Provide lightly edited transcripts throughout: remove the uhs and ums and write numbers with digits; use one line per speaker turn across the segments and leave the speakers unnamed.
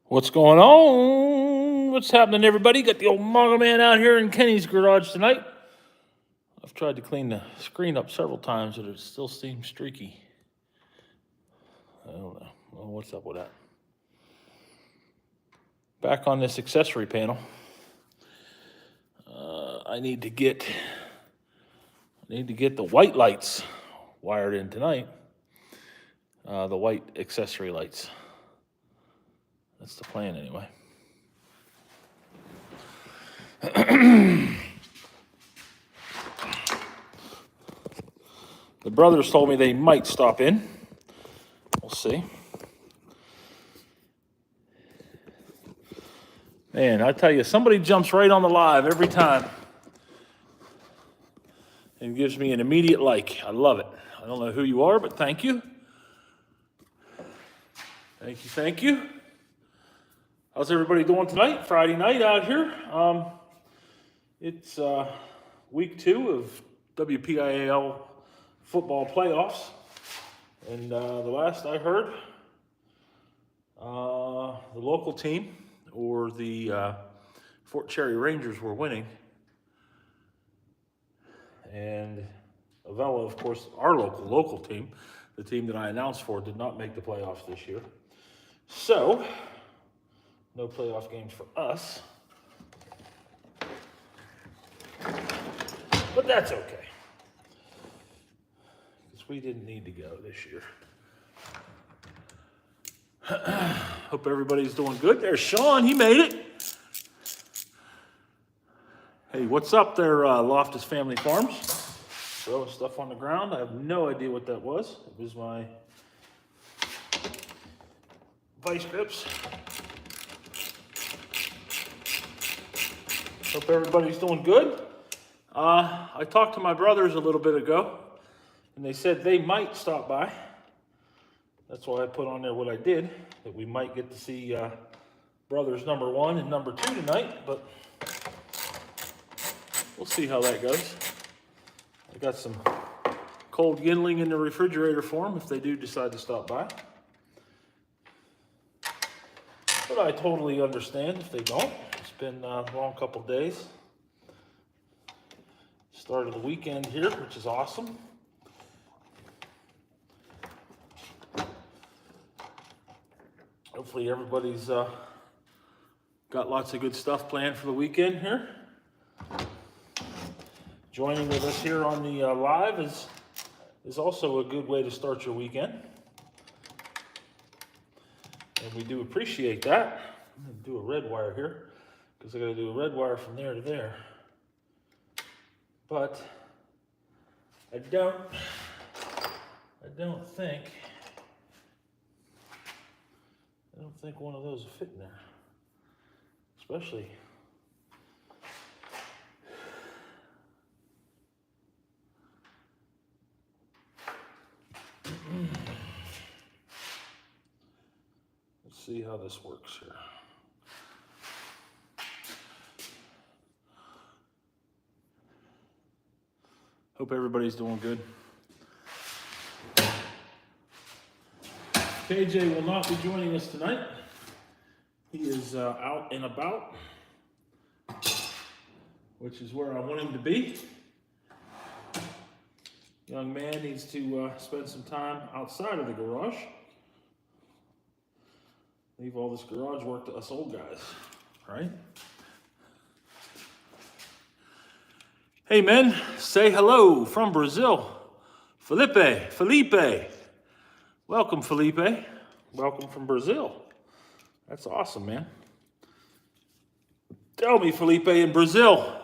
What's going on? What's happening, everybody? Got the old Mongo man out here in Kenny's garage tonight. I've tried to clean the screen up several times, but it still seems streaky. I don't know. Well, what's up with that? Back on this accessory panel. I need to get the white lights wired in tonight. The white accessory lights. That's the plan, anyway. The brothers told me they might stop in. We'll see. Man, I tell you, somebody jumps right on the live every time and gives me an immediate like. I love it. I don't know who you are, but thank you. Thank you, thank you. How's everybody doing tonight? Friday night out here. It's week 2 of WPIAL football playoffs. And the last I heard, the local team, or the Fort Cherry Rangers, were winning. And Avella, of course, our local team, the team that I announced for, did not make the playoffs this year. So, no playoff games for us. But that's okay, because we didn't need to go this year. Hope everybody's doing good. There's Sean, he made it. Hey, what's up there, Loftus Family Farms? Throwing stuff on the ground. I have no idea what that was. It was my vice grips. Hope everybody's doing good. I talked to my brothers a little bit ago, and they said they might stop by. That's why I put on there what I did, that we might get to see brothers number 1 and number 2 tonight, but we'll see how that goes. I got some cold Yinling in the refrigerator for them if they do decide to stop by. But I totally understand if they don't. It's been a long couple days. Start of the weekend here, which is awesome. Hopefully everybody's got lots of good stuff planned for the weekend here. Joining with us here on the live is also a good way to start your weekend. And we do appreciate that. I'm going to do a red wire here, because I got to do a red wire from there to there. But I don't think one of those will fit in there. Especially let's see how this works here. Hope everybody's doing good. KJ will not be joining us tonight. He is out and about, which is where I want him to be. Young man needs to spend some time outside of the garage. Leave all this garage work to us old guys, right? Hey men, say hello from Brazil. Felipe. Welcome, Felipe. Welcome from Brazil. That's awesome, man. Tell me, Felipe, in Brazil,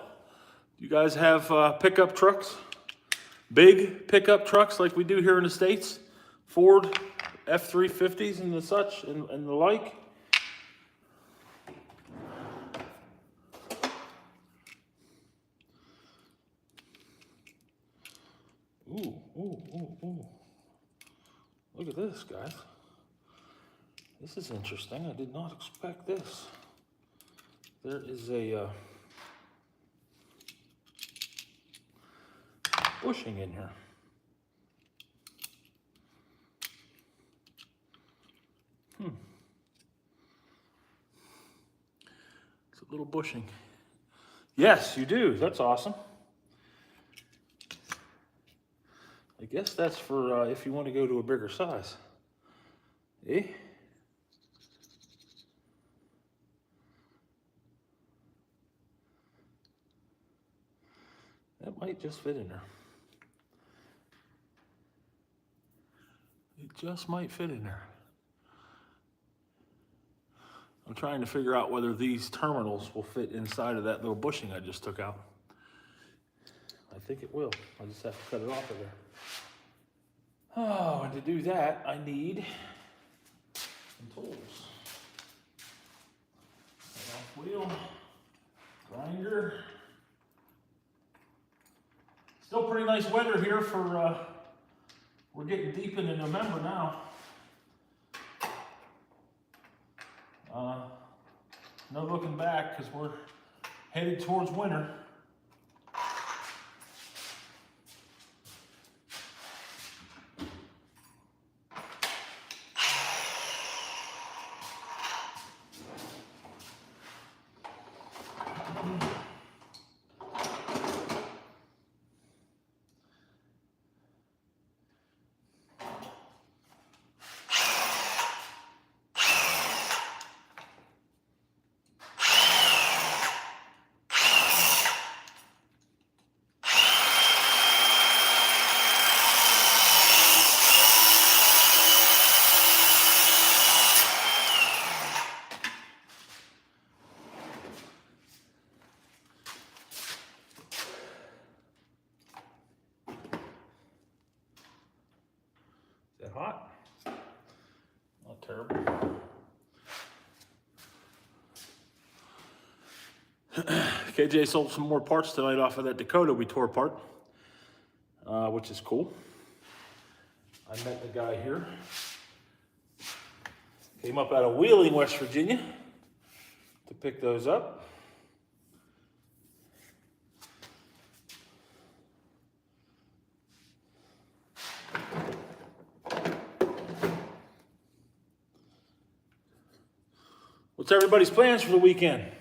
you guys have pickup trucks? Big pickup trucks like we do here in the States? Ford F-350s and the such and the like? Ooh. Look at this, guys. This is interesting. I did not expect this. There is a bushing in here. a little bushing. Yes, you do. That's awesome. I guess that's for if you want to go to a bigger size. Eh? That might just fit in there. It just might fit in there. I'm trying to figure out whether these terminals will fit inside of that little bushing I just took out. I think it will. I just have to cut it off of there. Oh, and to do that, I need some tools. Wheel, grinder. Still pretty nice weather here for, we're getting deep into November now. No looking back because we're headed towards winter. Is that hot? Not terrible. KJ sold some more parts tonight off of that Dakota we tore apart, which is cool. I met the guy here. Came up out of Wheeling, West Virginia to pick those up. What's everybody's plans for the weekend?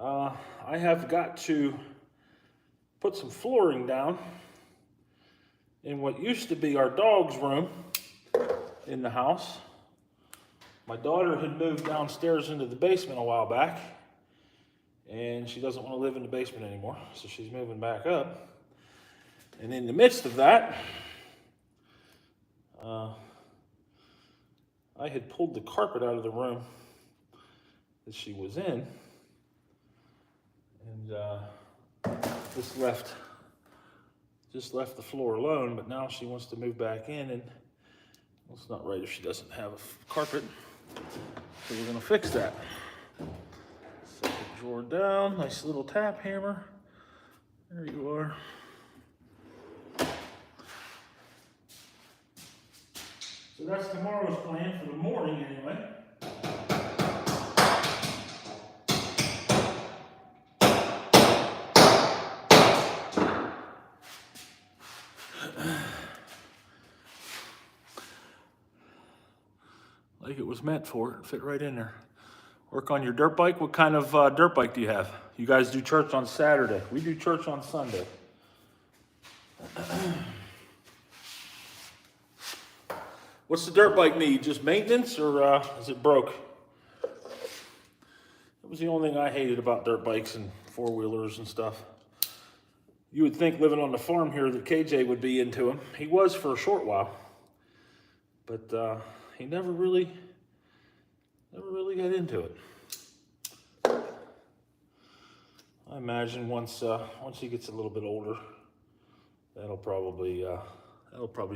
I have got to put some flooring down in what used to be our dog's room in the house. My daughter had moved downstairs into the basement a while back, and she doesn't want to live in the basement anymore, so she's moving back up. And in the midst of that, I had pulled the carpet out of the room that she was in, and just left the floor alone. But now she wants to move back in, and well, it's not right if she doesn't have a carpet. So we're gonna fix that. Set the drawer down, nice little tap hammer. There you are. So that's tomorrow's plan for the morning anyway. Like it was meant for it, fit right in there. Work on your dirt bike. What kind of dirt bike do you have? You guys do church on Saturday. We do church on Sunday. What's the dirt bike need? Just maintenance, or is it broke? That was the only thing I hated about dirt bikes and four-wheelers and stuff. You would think living on the farm here that KJ would be into them. He was for a short while, but he never really got into it. I imagine once he gets a little bit older, that'll probably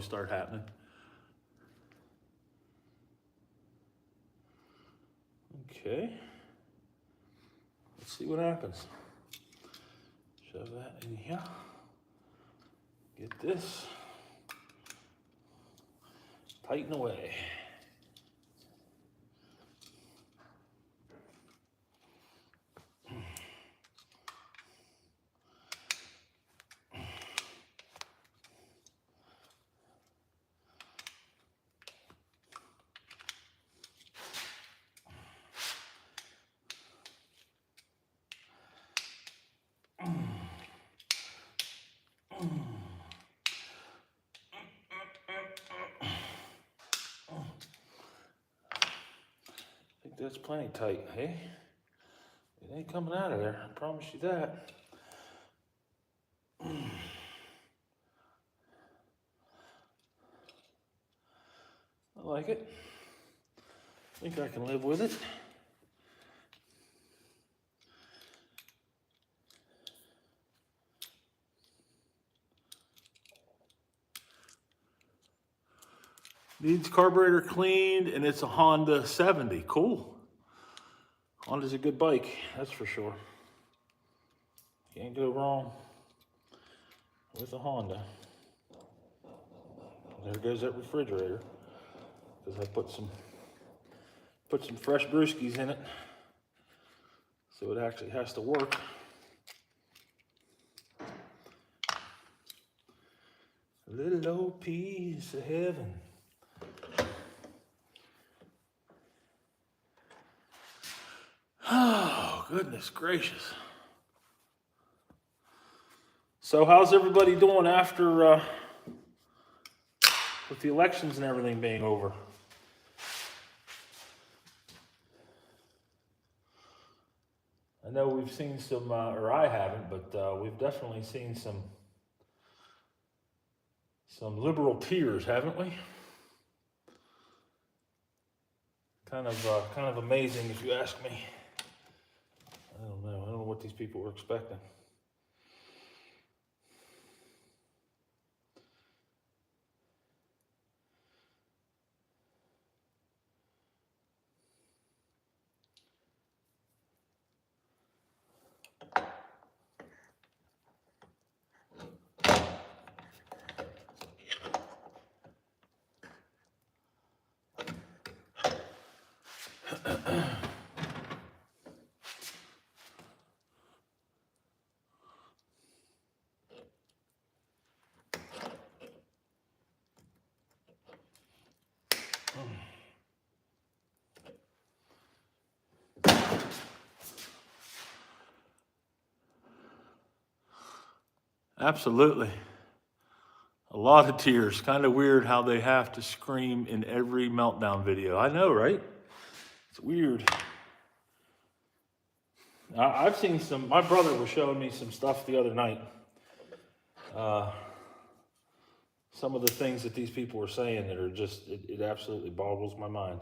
start happening. Okay, let's see what happens. Shove that in here. Get this. Tighten away. think that's plenty tight, hey? It ain't coming out of there, I promise you that. I like it. I think I can live with it. Needs carburetor cleaned, and it's a Honda 70. Cool. Honda's a good bike, that's for sure. Can't go wrong with a Honda. There goes that refrigerator, because I put some fresh brewskis in it, so it actually has to work. A little old piece of heaven. Oh, goodness gracious. So how's everybody doing after, with the elections and everything being over? I know we've seen some, or I haven't, but we've definitely seen some liberal tears, haven't we? Kind of amazing, if you ask me. I don't know what these people were expecting. Absolutely. A lot of tears. Kind of weird how they have to scream in every meltdown video. I know, right? It's weird. I've seen some, my brother was showing me some stuff the other night. Some of the things that these people were saying that are just, it absolutely boggles my mind.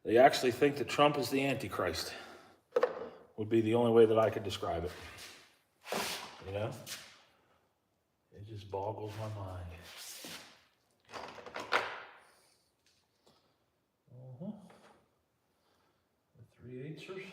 They actually think that Trump is the Antichrist. Would be the only way that I could describe it. You know? It just boggles my mind. The 3/8ers.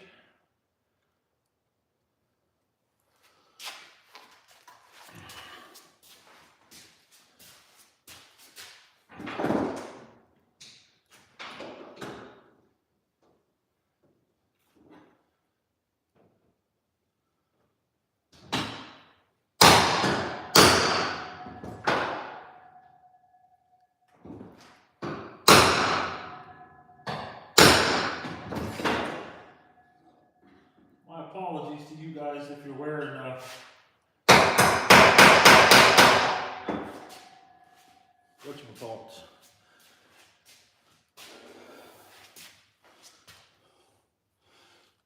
My apologies to you guys if you're wearing whatchamacallits.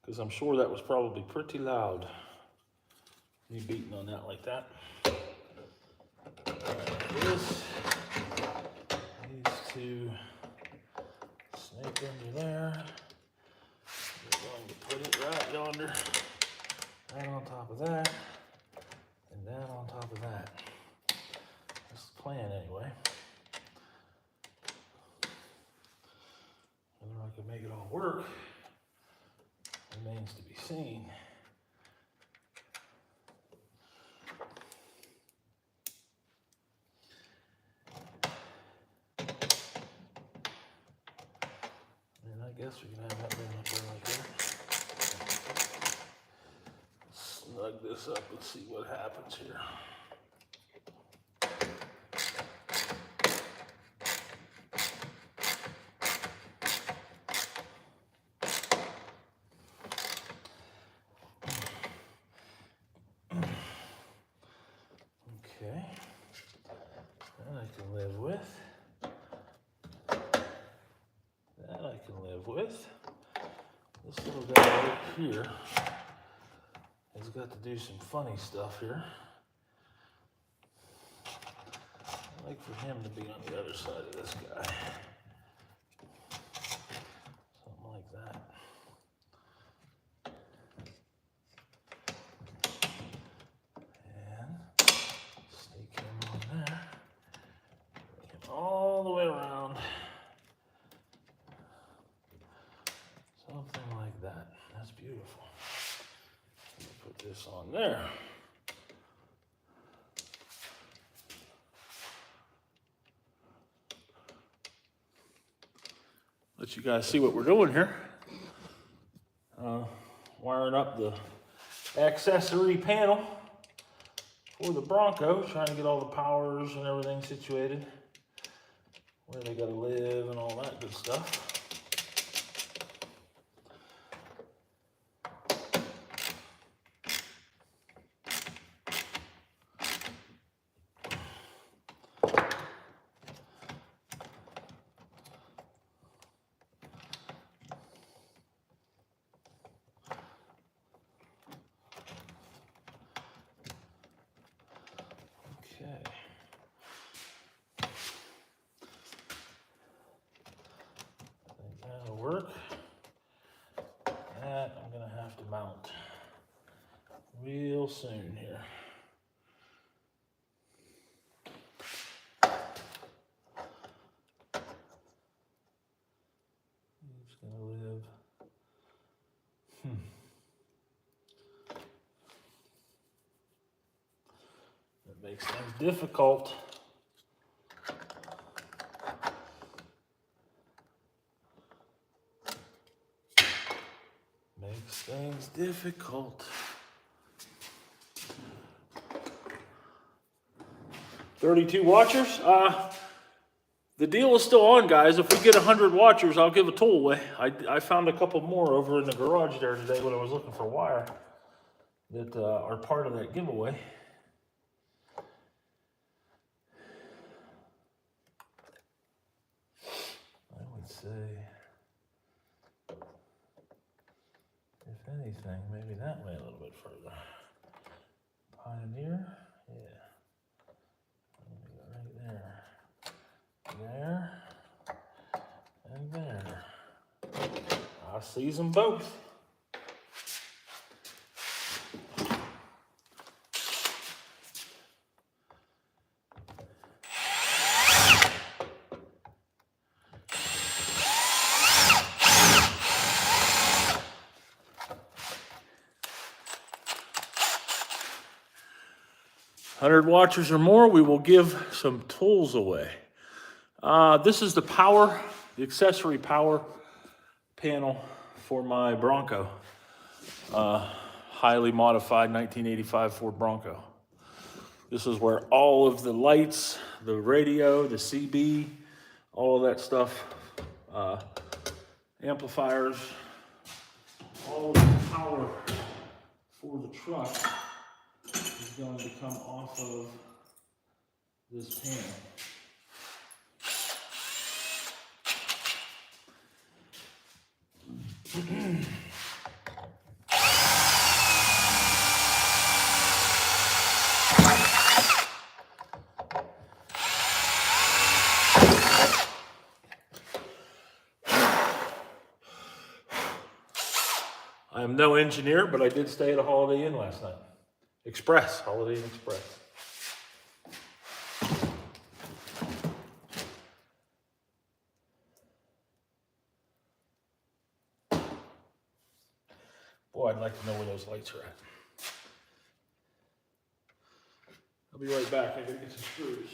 Because I'm sure that was probably pretty loud. Me beating on that like that. This needs to snake under there. We're going to put it right yonder. That on top of that. And that on top of that. That's the plan anyway. Whether I can make it all work remains to be seen. And I guess we can have that laying up there like that. Snug this up and see what happens here. Okay, that I can live with. live with. This little guy right here has got to do some funny stuff here. I'd like for him to be on the other side of this guy. Something like that. And sneak him on there. Bring him all the way around. Something like that. That's beautiful. Put this on there. Let you guys see what we're doing here. Wiring up the accessory panel for the Bronco, trying to get all the powers and everything situated, where they gotta live and all that good stuff. Okay. I think that'll work. That I'm gonna have to mount real soon here. Who's gonna live? That makes things difficult. Makes things difficult. 32 watchers. The deal is still on, guys. If we get 100 watchers, I'll give a tool away. I found a couple more over in the garage there today when I was looking for wire that are part of that giveaway. I would say, if anything, maybe that way a little bit further. Pioneer, yeah. Right there. There. And there. I see them both. $100 watchers or more, we will give some tools away. This is the power, the accessory power panel for my Bronco. Highly modified 1985 Ford Bronco. This is where all of the lights, the radio, the CB, all of that stuff, amplifiers, all of the power for the truck is going to come off of this panel. 'I'm no engineer, but I did stay at a Holiday Inn last night. Holiday Inn Express. Boy, I'd like to know where those lights are at. I'll be right back. I gotta get some screws.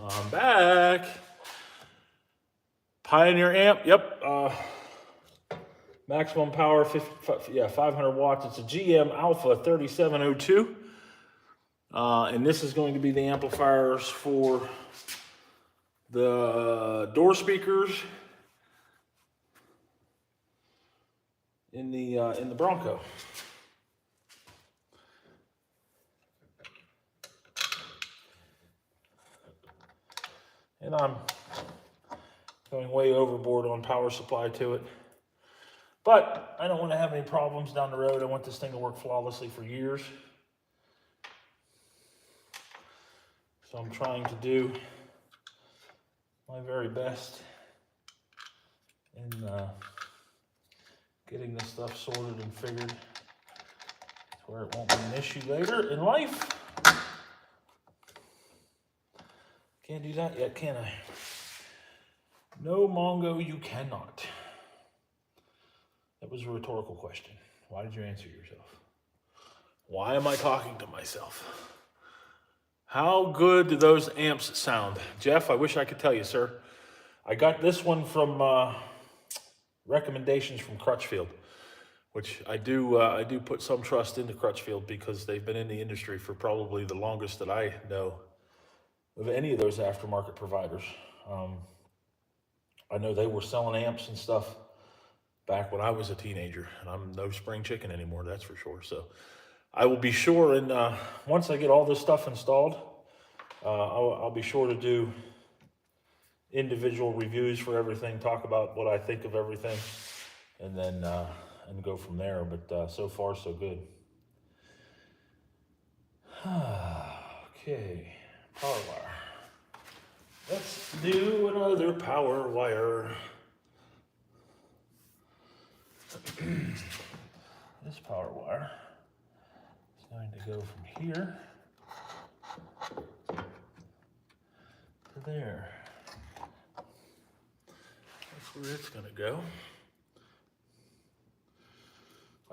I'm back. Pioneer amp, yep. Maximum power, 500 watts. It's a GM Alpha 3702. And this is going to be the amplifiers for the door speakers in the Bronco. And I'm going way overboard on power supply to it. But I don't want to have any problems down the road. I want this thing to work flawlessly for years. So I'm trying to do my very best in getting this stuff sorted and figured to where it won't be an issue later in life. Can't do that yet, can I? No, Mongo, you cannot. That was a rhetorical question. Why did you answer yourself? Why am I talking to myself? How good do those amps sound? Jeff, I wish I could tell you, sir. I got this one from recommendations from Crutchfield, which I do put some trust into Crutchfield because they've been in the industry for probably the longest that I know of any of those aftermarket providers. I know they were selling amps and stuff back when I was a teenager, and I'm no spring chicken anymore, that's for sure. So I will be sure, and once I get all this stuff installed, I'll be sure to do individual reviews for everything, talk about what I think of everything, and then and go from there. But so far, so good. Okay, power wire. Let's do another power wire. This power wire is going to go from here to there. That's where it's going to go.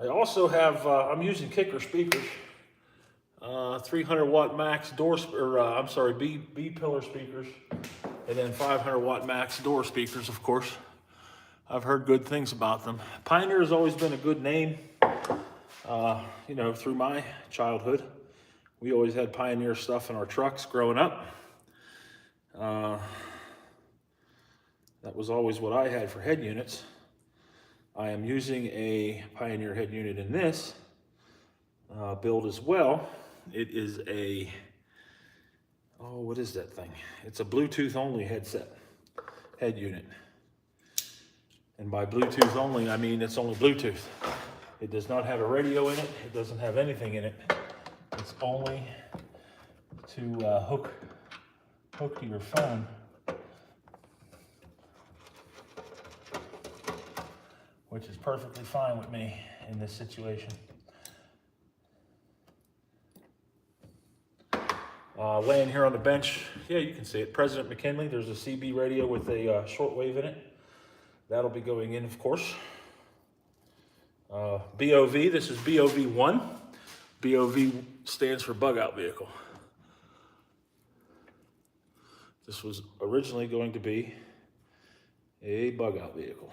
I also have, I'm using kicker speakers, 300 watt max B pillar speakers, and then 500 watt max door speakers, of course. I've heard good things about them. Pioneer has always been a good name, you know, through my childhood. We always had Pioneer stuff in our trucks growing up. That was always what I had for head units. I am using a Pioneer head unit in this build as well. It is a, oh, what is that thing? It's a Bluetooth only head unit. And by Bluetooth only, I mean it's only Bluetooth. It does not have a radio in it. It doesn't have anything in it. It's only to hook to your phone. Which is perfectly fine with me in this situation. Laying here on the bench, yeah, you can see it. President McKinley, there's a CB radio with a shortwave in it. That'll be going in, of course. BOV, this is BOV1. BOV stands for bug out vehicle. This was originally going to be a bug out vehicle.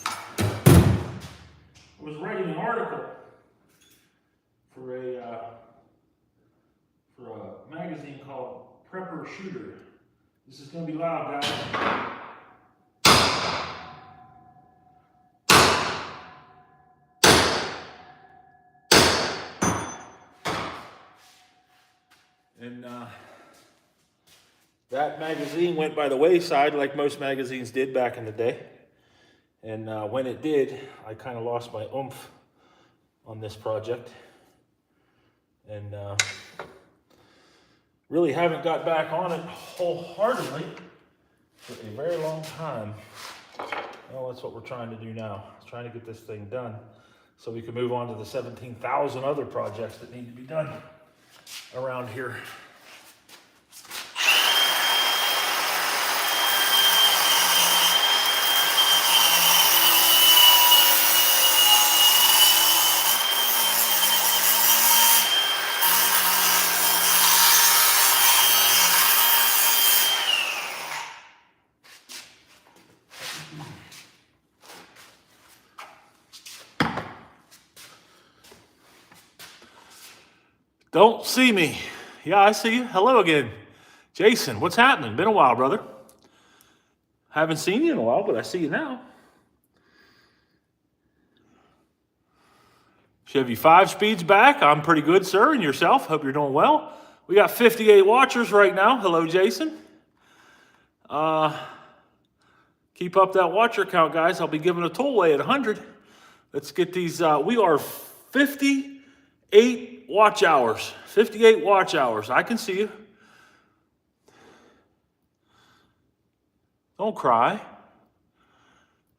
I was writing an article for a magazine called Prepper Shooter. This is going to be loud, guys. And that magazine went by the wayside like most magazines did back in the day. And when it did, I kind of lost my oomph on this project. And really haven't got back on it wholeheartedly for a very long time. Well, that's what we're trying to do now. Trying to get this thing done so we can move on to the 17,000 other projects that need to be done around here. Don't see me. Yeah, I see you. Hello again. Jason, what's happening? Been a while, brother. Haven't seen you in a while, but I see you now. Chevy 5-speed's back. I'm pretty good, sir. And yourself? Hope you're doing well. We got 58 watchers right now. Hello, Jason. Keep up that watcher count, guys. I'll be giving a toll away at 100. Let's get these. We are 58 watch hours. 58 watch hours. I can see you. Don't cry.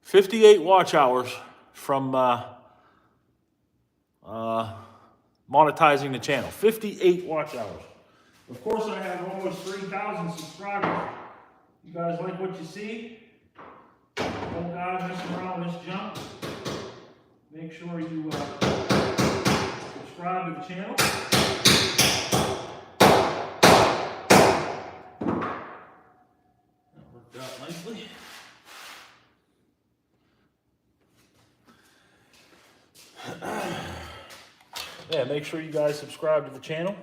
58 watch hours from monetizing the channel. 58 watch hours. Of course, I have almost 3,000 subscribers. You guys like what you see? Old guy messing around with this junk. Make sure you subscribe to the channel. That worked out nicely. Yeah, make sure you guys subscribe to the channel.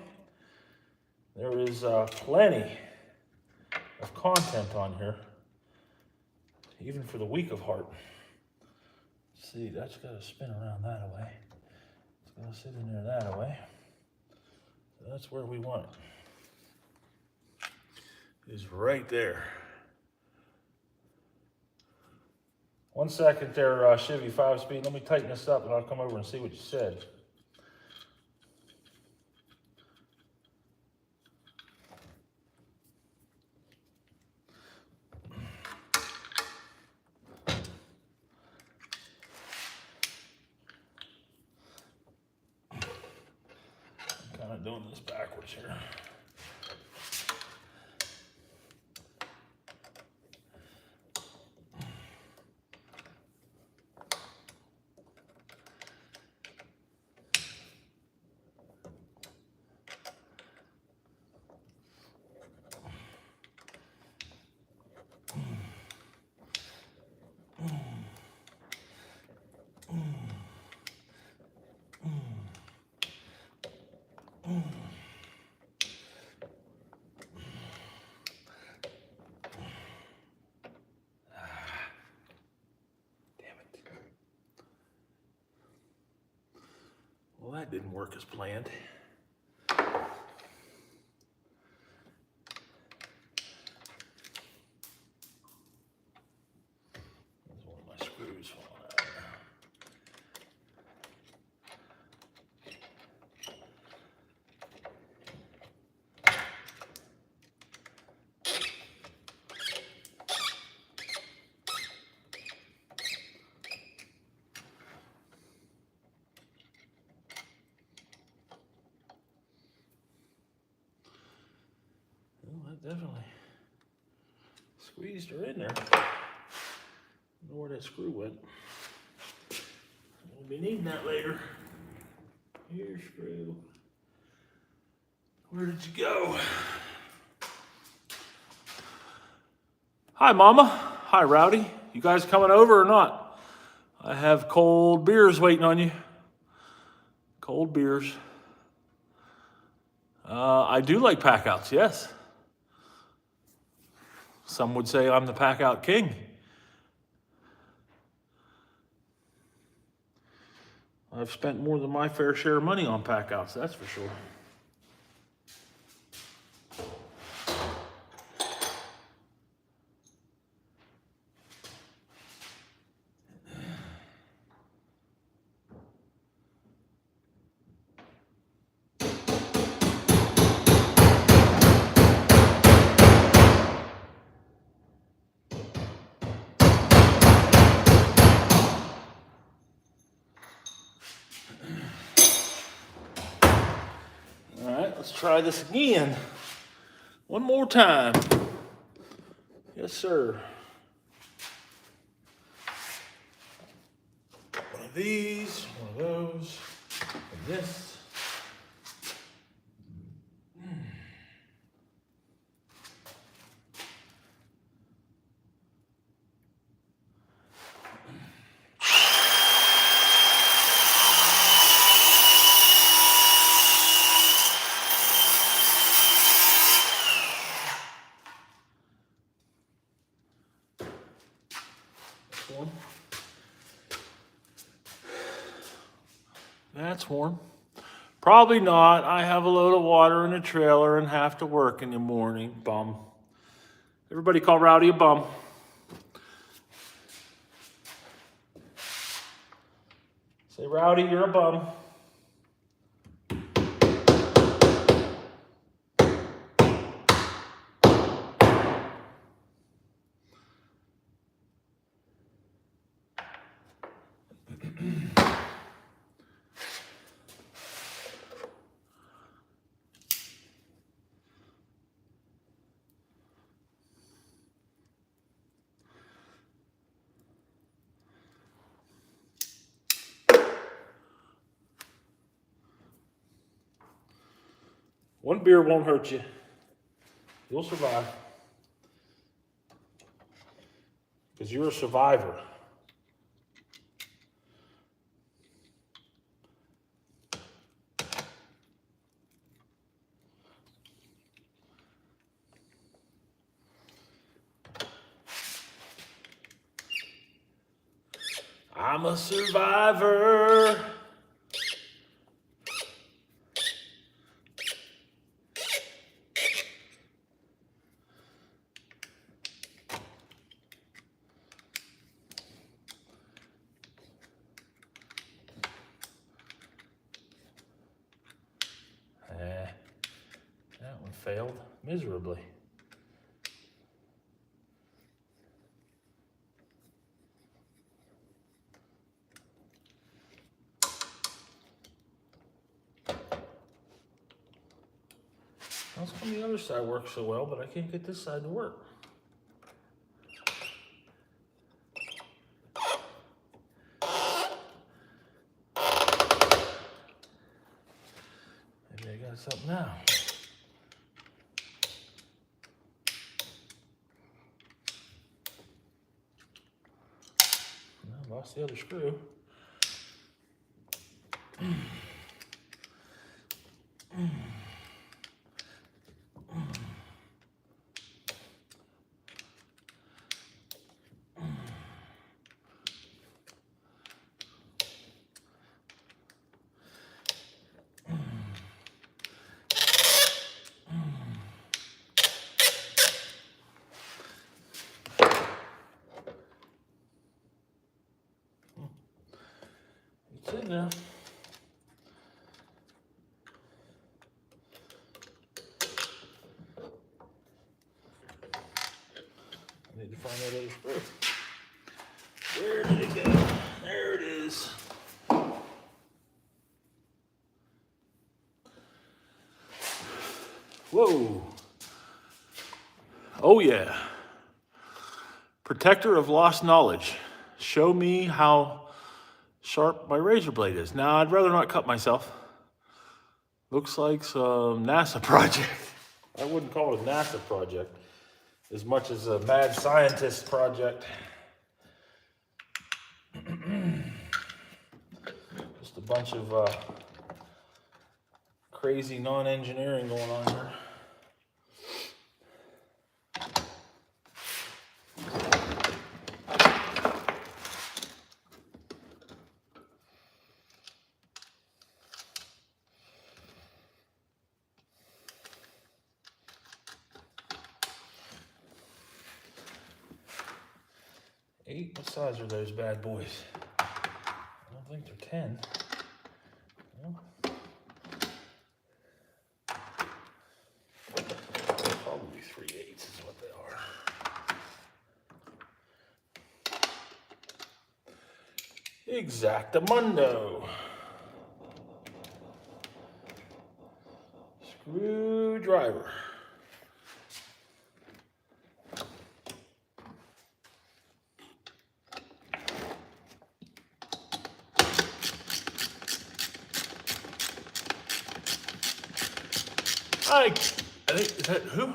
There is plenty of content on here, even for the weak of heart. Let's see, that's got to spin around that way. It's going to sit in there that way. So that's where we want it. It is right there. 1 second there, Chevy 5-speed. Let me tighten this up and I'll come over and see what you said. I'm kind of doing this backwards here. Well, that didn't work as planned. There's one of my screws falling out. Definitely squeezed her in there. I don't know where that screw went. We'll be needing that later. Here, screw. Where did you go? Hi, Mama. Hi, Rowdy. You guys coming over or not? I have cold beers waiting on you. Cold beers. I do like pack-outs, yes. Some would say I'm the pack-out king. I've spent more than my fair share of money on pack-outs, that's for sure. Let's try this again. One more time. Yes, sir. One of these, one of those, and this. That's warm. Probably not. I have a load of water in the trailer and have to work in the morning. Bum. Everybody call Rowdy a bum. Say, Rowdy, you're a bum. One beer won't hurt you. You'll survive. Because you're a survivor. I'm a survivor. That one failed miserably. How come the other side works so well, but I can't get this side to work? Maybe I got something now. I lost the other screw. It's in there. I need to find that other screw. Where did it go? There it is. Whoa. Oh yeah. Protector of lost knowledge. Show me how sharp my razor blade is. Now, I'd rather not cut myself. Looks like some NASA project. I wouldn't call it a NASA project as much as a mad scientist project. Just a bunch of crazy non-engineering going on here. What size are those bad boys? I don't think they're 10. No. Probably 3/8 is what they are. Exactamundo. Screwdriver. I think, is that who?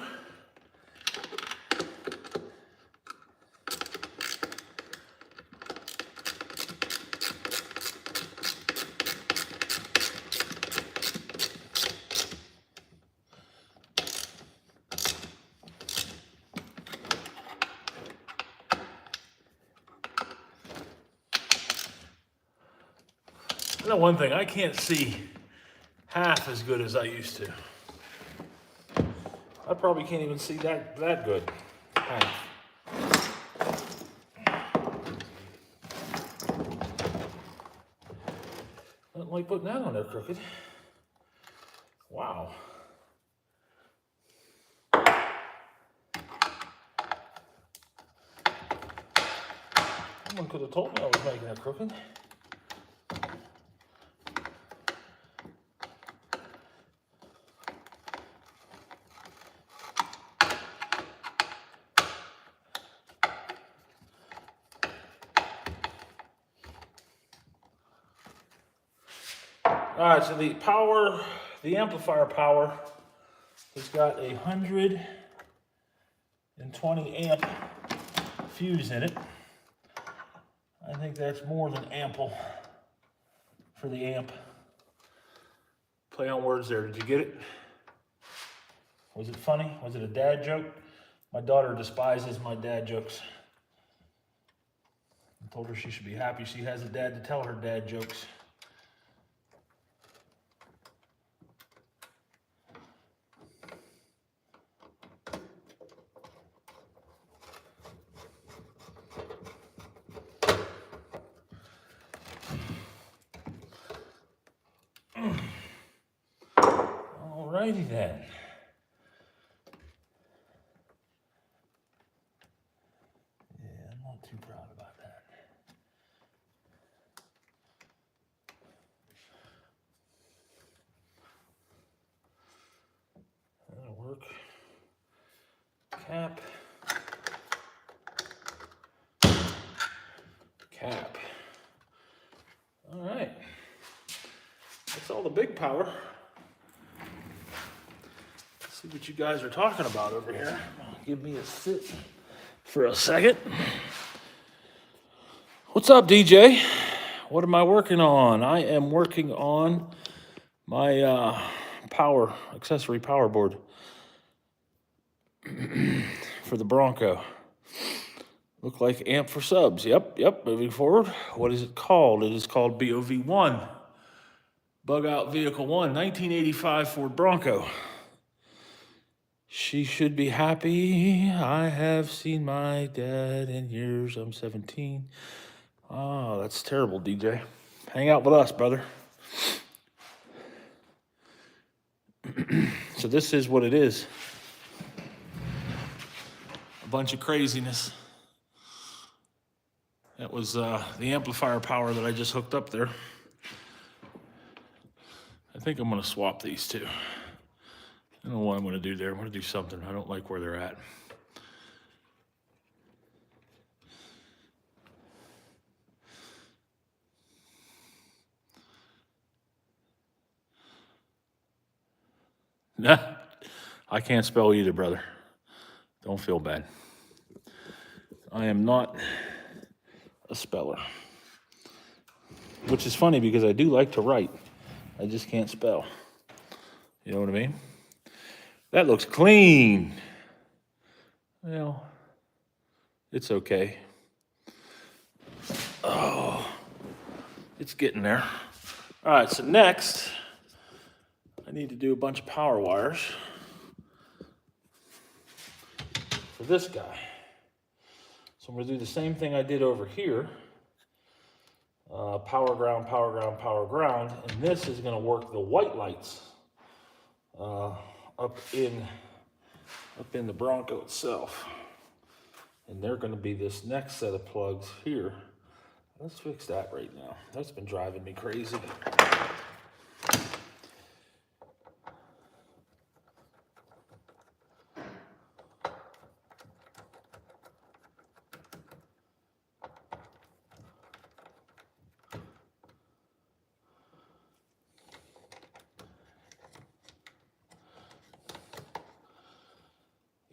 know one thing, I can't see half as good as I used to. I probably can't even see that good. Half. I don't like putting that on there crooked. Wow. Someone could have told me I was making it crooked. All right, so the amplifier power has got 120 amp fuse in it. I think that's more than ample for the amp. Play on words there, did you get it? Was it funny? Was it a dad joke? My daughter despises my dad jokes. I told her she should be happy she has a dad to tell her dad jokes. Alrighty then. Yeah, I'm not too proud about that. That'll work. Cap. Cap. All right. That's all the big power. Let's see what you guys are talking about over here. Give me a sit for a second. What's up, DJ? What am I working on? I am working on my accessory power board for the Bronco. Look like amp for subs. Yep, moving forward. What is it called? It is called BOV1. Bug Out Vehicle 1, 1985 Ford Bronco. She should be happy. I have seen my dad in years. I'm 17. Oh, that's terrible, DJ. Hang out with us, brother. So this is what it is. A bunch of craziness. That was the amplifier power that I just hooked up there. I think I'm going to swap these two. I don't know what I'm going to do there. I'm going to do something. I don't like where they're at. Nah, I can't spell either, brother. Don't feel bad. I am not a speller. Which is funny because I do like to write. I just can't spell. You know what I mean? That looks clean. Well, it's okay. Oh, it's getting there. All right, so next, I need to do a bunch of power wires for this guy. So I'm going to do the same thing I did over here. Power ground, power ground, power ground. And this is going to work the white lights up in the Bronco itself. And they're going to be this next set of plugs here. Let's fix that right now. That's been driving me crazy.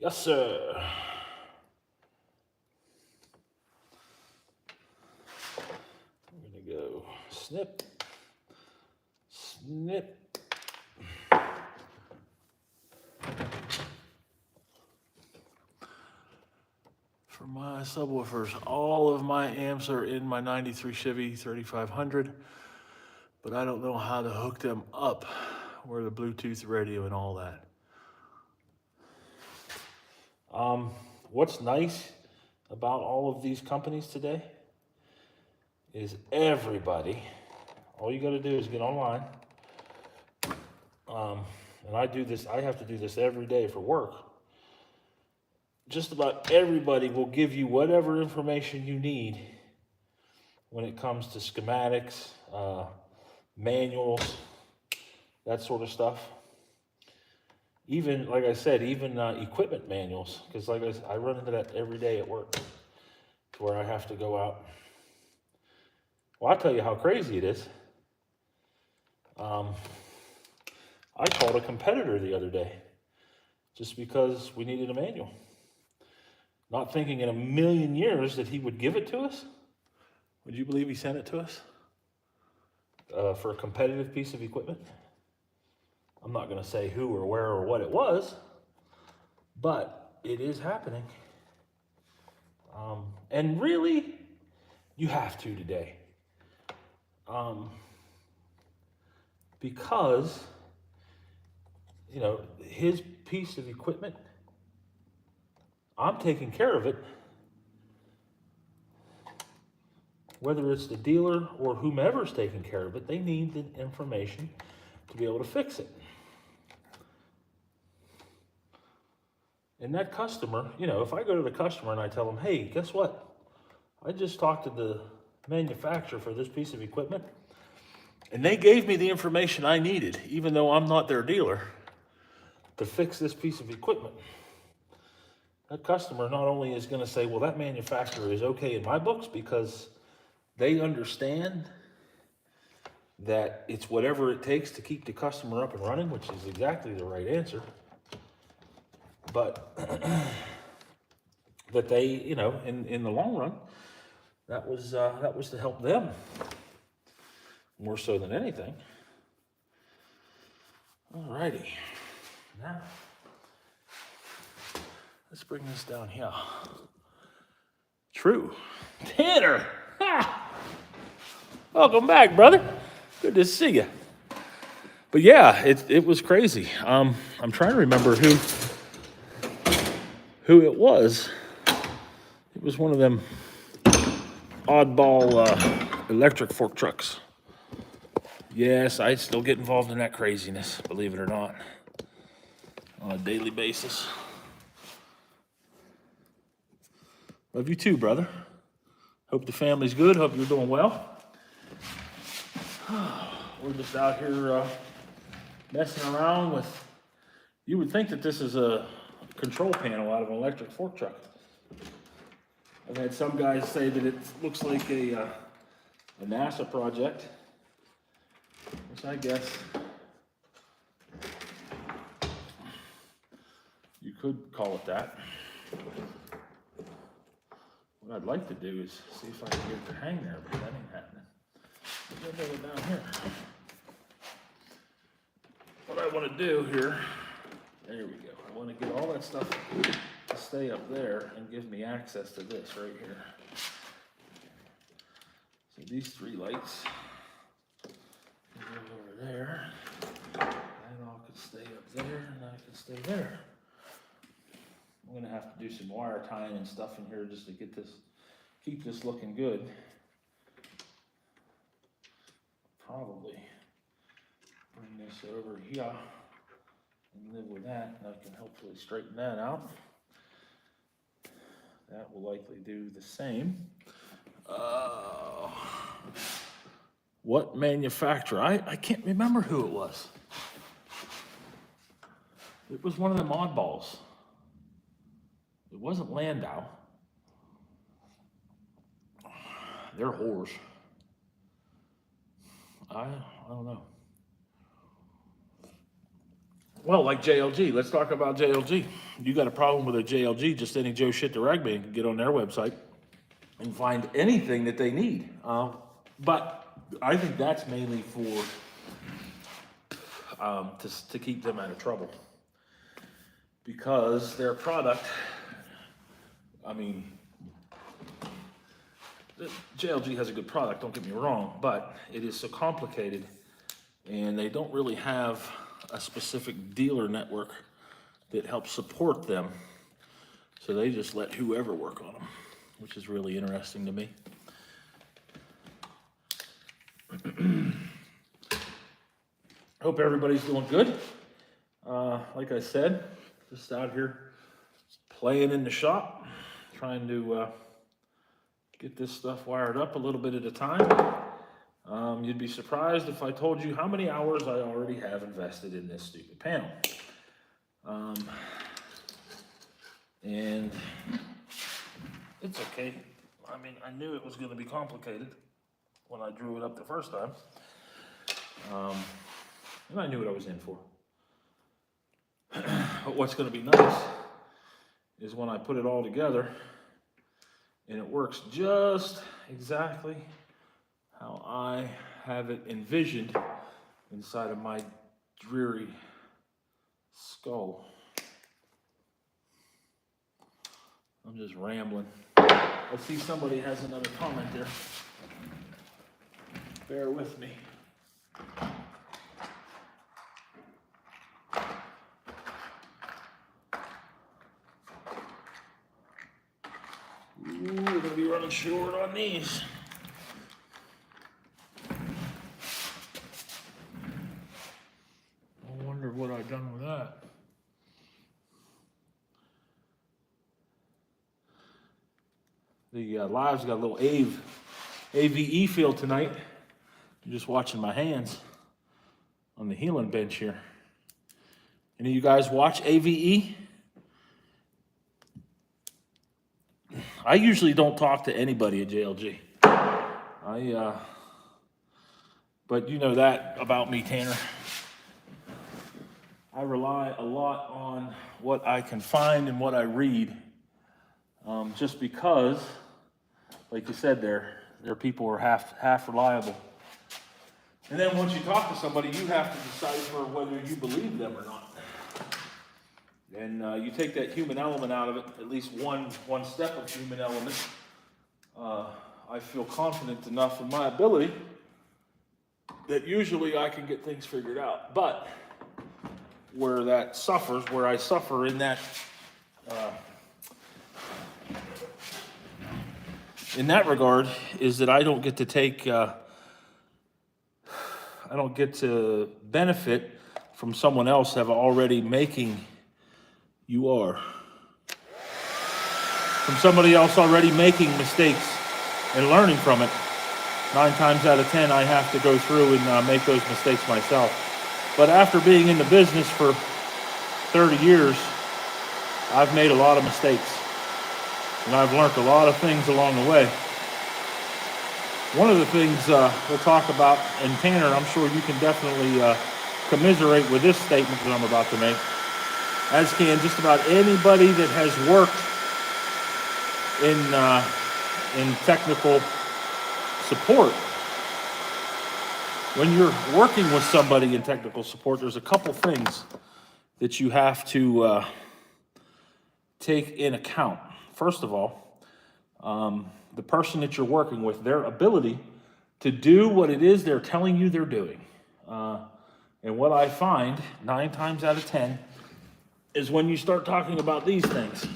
Yes, sir. I'm going to go snip, snip. For my subwoofers, all of my amps are in my 93 Chevy 3500. but I don't know how to hook them up where the Bluetooth radio and all that. What's nice about all of these companies today is everybody, all you got to do is get online. And I have to do this every day for work. Just about everybody will give you whatever information you need when it comes to schematics, manuals, that sort of stuff. Even, like I said, even equipment manuals, because like I run into that every day at work, to where I have to go out. Well, I'll tell you how crazy it is. I called a competitor the other day just because we needed a manual. Not thinking in a million years that he would give it to us. Would you believe he sent it to us? For a competitive piece of equipment? I'm not going to say who or where or what it was, but it is happening. And really, you have to today. Because, you know, his piece of equipment, I'm taking care of it. Whether it's the dealer or whomever's taking care of it, they need the information to be able to fix it. And that customer, you know, if I go to the customer and I tell them, hey, guess what? I just talked to the manufacturer for this piece of equipment, and they gave me the information I needed, even though I'm not their dealer, to fix this piece of equipment. That customer not only is going to say, well, that manufacturer is okay in my books because they understand that it's whatever it takes to keep the customer up and running, which is exactly the right answer. But that they, you know, in the long run, that was to help them more so than anything. Alrighty, now let's bring this down here. True, Tanner. Ha! Welcome back, brother. Good to see you. But yeah, it was crazy. I'm trying to remember who it was. It was one of them oddball electric fork trucks. Yes, I still get involved in that craziness, believe it or not, on a daily basis. Love you too, brother. Hope the family's good. Hope you're doing well. We're just out here messing around with, you would think that this is a control panel out of an electric fork truck. I've had some guys say that it looks like a NASA project, which I guess you could call it that. What I'd like to do is see if I can get it to hang there, but that ain't happening. I'll go down here. What I want to do here, there we go. I want to get all that stuff to stay up there and give me access to this right here. So these three lights go over there. That all could stay up there, and that could stay there. I'm gonna have to do some wire tying and stuff in here just to get this, keep this looking good. Probably bring this over here and live with that, and I can hopefully straighten that out. That will likely do the same. What manufacturer? I can't remember who it was. It was one of them oddballs. It wasn't Landau. They're whores. I don't know. Well, like JLG, let's talk about JLG. You got a problem with a JLG, just any Joe shit to ragman can get on their website and find anything that they need. But I think that's mainly for to keep them out of trouble. Because their product, I mean, JLG has a good product, don't get me wrong, but it is so complicated, and they don't really have a specific dealer network that helps support them. So they just let whoever work on them, which is really interesting to me. Hope everybody's doing good. Like I said, just out here playing in the shop, trying to get this stuff wired up a little bit at a time. You'd be surprised if I told you how many hours I already have invested in this stupid panel. And it's okay. I mean, I knew it was going to be complicated when I drew it up the first time. And I knew what I was in for. But what's going to be nice is when I put it all together and it works just exactly how I have it envisioned inside of my dreary skull. I'm just rambling. I see somebody has another comment there. Bear with me. Ooh, we're gonna be running short on these. I wonder what I've done with that. The live's got a little AVE feel tonight. I'm just watching my hands on the healing bench here. Any of you guys watch AVE? I usually don't talk to anybody at JLG. But you know that about me, Tanner. I rely a lot on what I can find and what I read. Just because, like you said, their people are half reliable. And then once you talk to somebody, you have to decipher whether you believe them or not. And you take that human element out of it, at least one step of human element. I feel confident enough in my ability that usually I can get things figured out. But where that suffers, where I suffer in that regard, is that I don't get to take, I don't get to benefit from someone else have already making you are. From somebody else already making mistakes and learning from it. 9 times out of 10, I have to go through and make those mistakes myself. But after being in the business for 30 years, I've made a lot of mistakes. And I've learned a lot of things along the way. One of the things we'll talk about, and Tanner, I'm sure you can definitely commiserate with this statement that I'm about to make, as can just about anybody that has worked in technical support. When you're working with somebody in technical support, there's a couple things that you have to take in account. First of all, the person that you're working with, their ability to do what it is they're telling you they're doing. And what I find 9 times out of 10 is when you start talking about these things.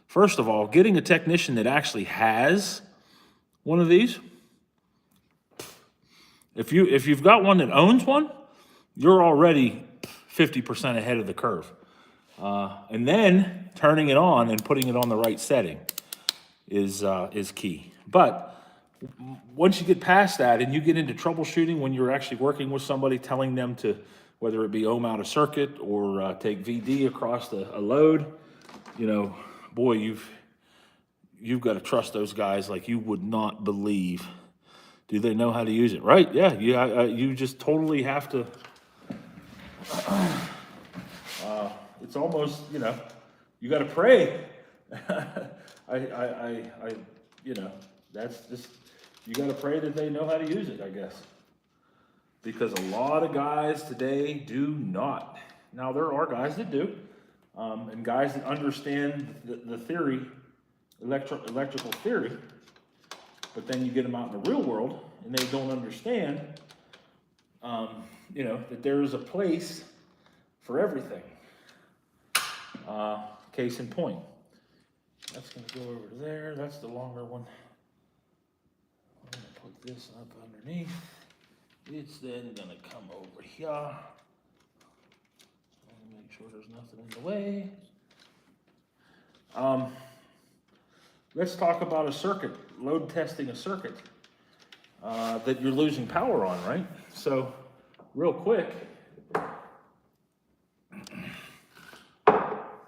First of all, getting a technician that actually has one of these. If you've got one that owns one, you're already 50% ahead of the curve. And then turning it on and putting it on the right setting is key. But once you get past that and you get into troubleshooting, when you're actually working with somebody, telling them to, whether it be ohm out a circuit or take VD across a load, you know, boy, you've got to trust those guys like you would not believe. Do they know how to use it? Right? Yeah. You just totally have to. It's almost, you know, you got to pray. You know, that's just, you got to pray that they know how to use it, I guess. Because a lot of guys today do not. Now, there are guys that do, and guys that understand the theory electrical theory, but then you get them out in the real world and they don't understand, that there is a place for everything. Case in point. That's going to go over to there. That's the longer one. I'm going to put this up underneath. It's then going to come over here. Make sure there's nothing in the way. Let's talk about a circuit, load testing a circuit that you're losing power on, right? So, real quick,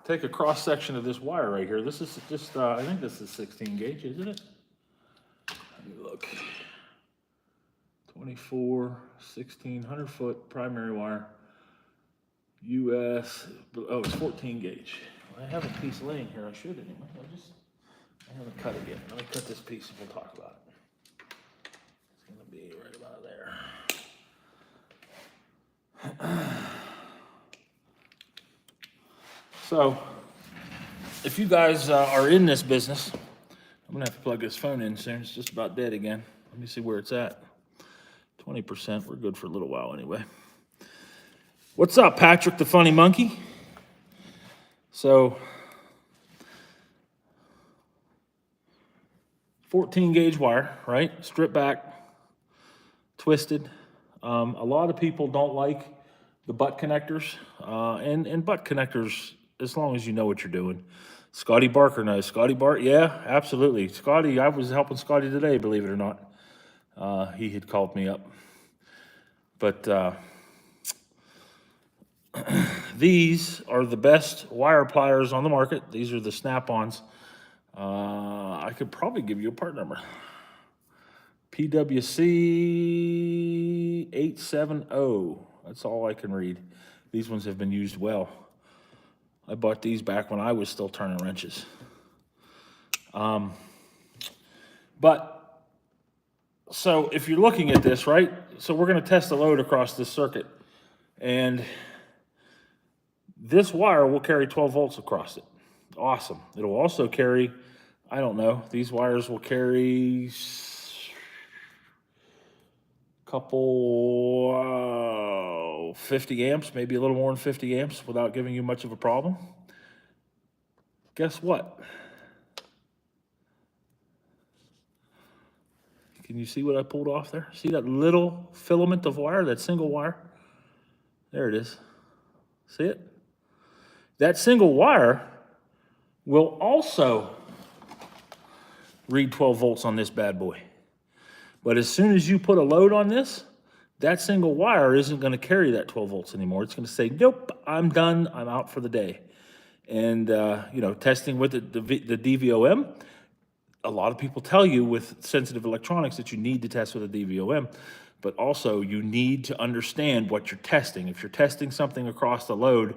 take a cross section of this wire right here. This is just, I think this is 16 gauge, isn't it? Let me look. 24, 1600 foot primary wire. US, oh, it's 14 gauge. I have a piece laying here. I should anyway. I haven't cut it yet. Let me cut this piece and we'll talk about it. It's going to be right about there. So, if you guys are in this business, I'm going to have to plug this phone in soon. It's just about dead again. Let me see where it's at. 20%. We're good for a little while anyway. What's up, Patrick the Funny Monkey? So, 14 gauge wire, right? Strip back, twisted. A lot of people don't like the butt connectors, and butt connectors, as long as you know what you're doing. Scotty Barker knows. Scotty Bart, yeah, absolutely. Scotty, I was helping Scotty today, believe it or not. He had called me up. But these are the best wire pliers on the market. These are the Snap-ons. I could probably give you a part number. PWC 870. That's all I can read. These ones have been used well. I bought these back when I was still turning wrenches. But, so if you're looking at this, right? So we're going to test the load across this circuit. And this wire will carry 12 volts across it. Awesome. It'll also carry, I don't know, these wires will carry a couple, 50 amps, maybe a little more than 50 amps without giving you much of a problem. Guess what? Can you see what I pulled off there? See that little filament of wire, that single wire? There it is. See it? That single wire will also read 12 volts on this bad boy. But as soon as you put a load on this, that single wire isn't going to carry that 12 volts anymore. It's going to say, nope, I'm done. I'm out for the day. And, testing with the DVOM, a lot of people tell you with sensitive electronics that you need to test with a DVOM, but also you need to understand what you're testing. If you're testing something across the load,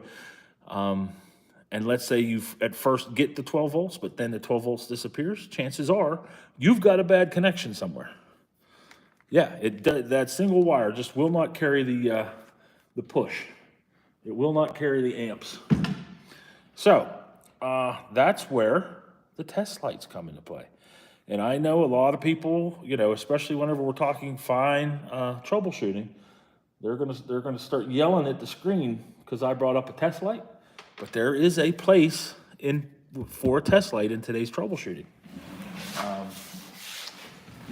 and let's say you at first get the 12 volts, but then the 12 volts disappears, chances are you've got a bad connection somewhere. Yeah, that single wire just will not carry the push. It will not carry the amps. So that's where the test lights come into play. And I know a lot of people, especially whenever we're talking fine troubleshooting, they're gonna start yelling at the screen because I brought up a test light. But there is a place for a test light in today's troubleshooting.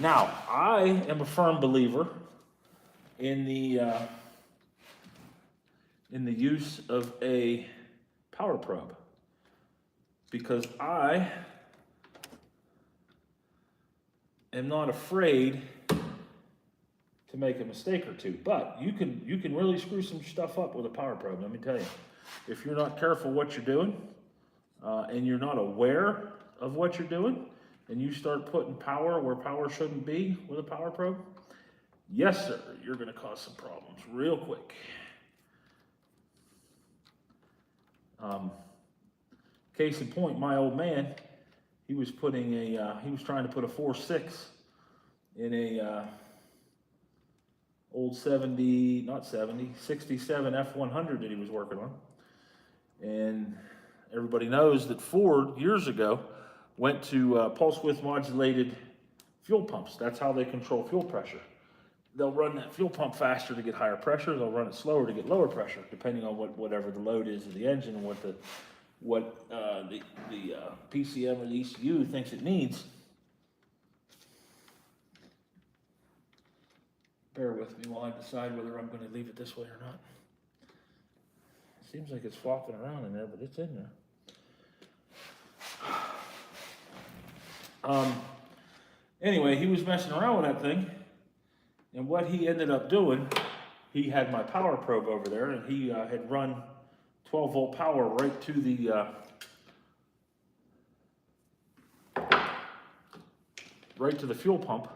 Now, I am a firm believer in the use of a power probe because I am not afraid to make a mistake or two. But you can really screw some stuff up with a power probe, let me tell you. If you're not careful what you're doing, and you're not aware of what you're doing, and you start putting power where power shouldn't be with a power probe, yes, sir, you're going to cause some problems real quick. Case in point, my old man, he was trying to put a 4.6 in a old 67 F100 that he was working on. And everybody knows that Ford, years ago, went to pulse width modulated fuel pumps. That's how they control fuel pressure. They'll run that fuel pump faster to get higher pressure. They'll run it slower to get lower pressure, depending on whatever the load is of the engine and what the PCM or the ECU thinks it needs. Bear with me while I decide whether I'm going to leave it this way or not. It seems like it's flopping around in there, but it's in there. Anyway, he was messing around with that thing, and what he ended up doing, he had my power probe over there, and he had run 12 volt power right to the fuel pump,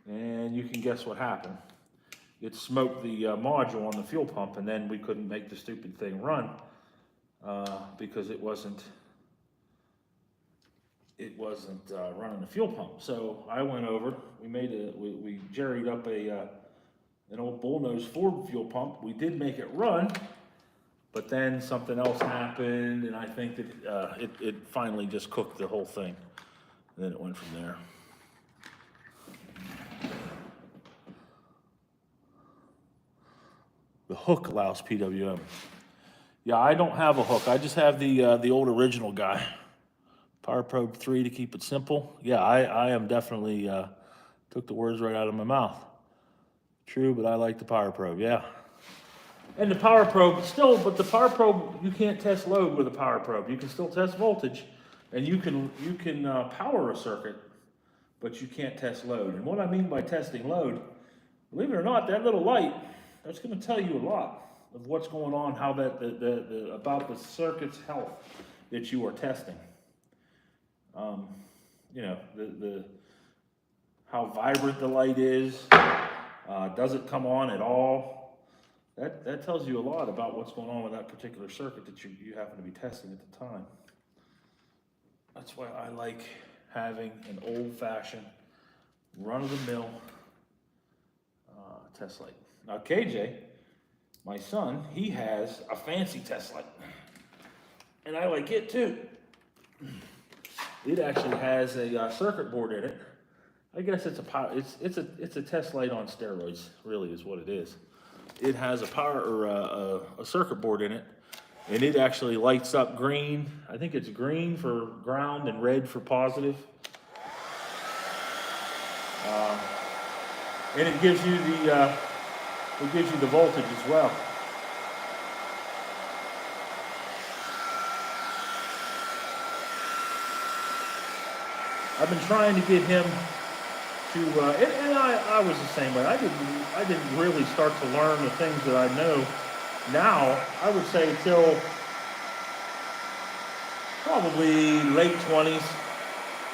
and you can guess what happened. It smoked the module on the fuel pump, and then we couldn't make the stupid thing run because it wasn't running the fuel pump. So I went over. We jerried up an old bullnose Ford fuel pump. We did make it run, but then something else happened, and I think that it finally just cooked the whole thing. And then it went from there. The hook allows PWM. Yeah, I don't have a hook. I just have the old original guy. Power Probe 3 to keep it simple. Yeah, I am definitely, took the words right out of my mouth. True, but I like the Power Probe, yeah. And the Power Probe, but the Power Probe, you can't test load with a Power Probe. You can still test voltage, and you can power a circuit, but you can't test load. And what I mean by testing load, believe it or not, that little light, that's going to tell you a lot of what's going on, how about the circuit's health that you are testing. You know, how vibrant the light is, does it come on at all? That tells you a lot about what's going on with that particular circuit that you happen to be testing at the time. That's why I like having an old-fashioned, run-of-the-mill test light. Now KJ, my son, he has a fancy test light, and I like it too. It actually has a circuit board in it. I guess it's a test light on steroids, really is what it is. It has a power or a circuit board in it, and it actually lights up green. I think it's green for ground and red for positive. And it gives you the voltage as well. I've been trying to get him to, and I was the same way. I didn't really start to learn the things that I know now. I would say till probably late 20s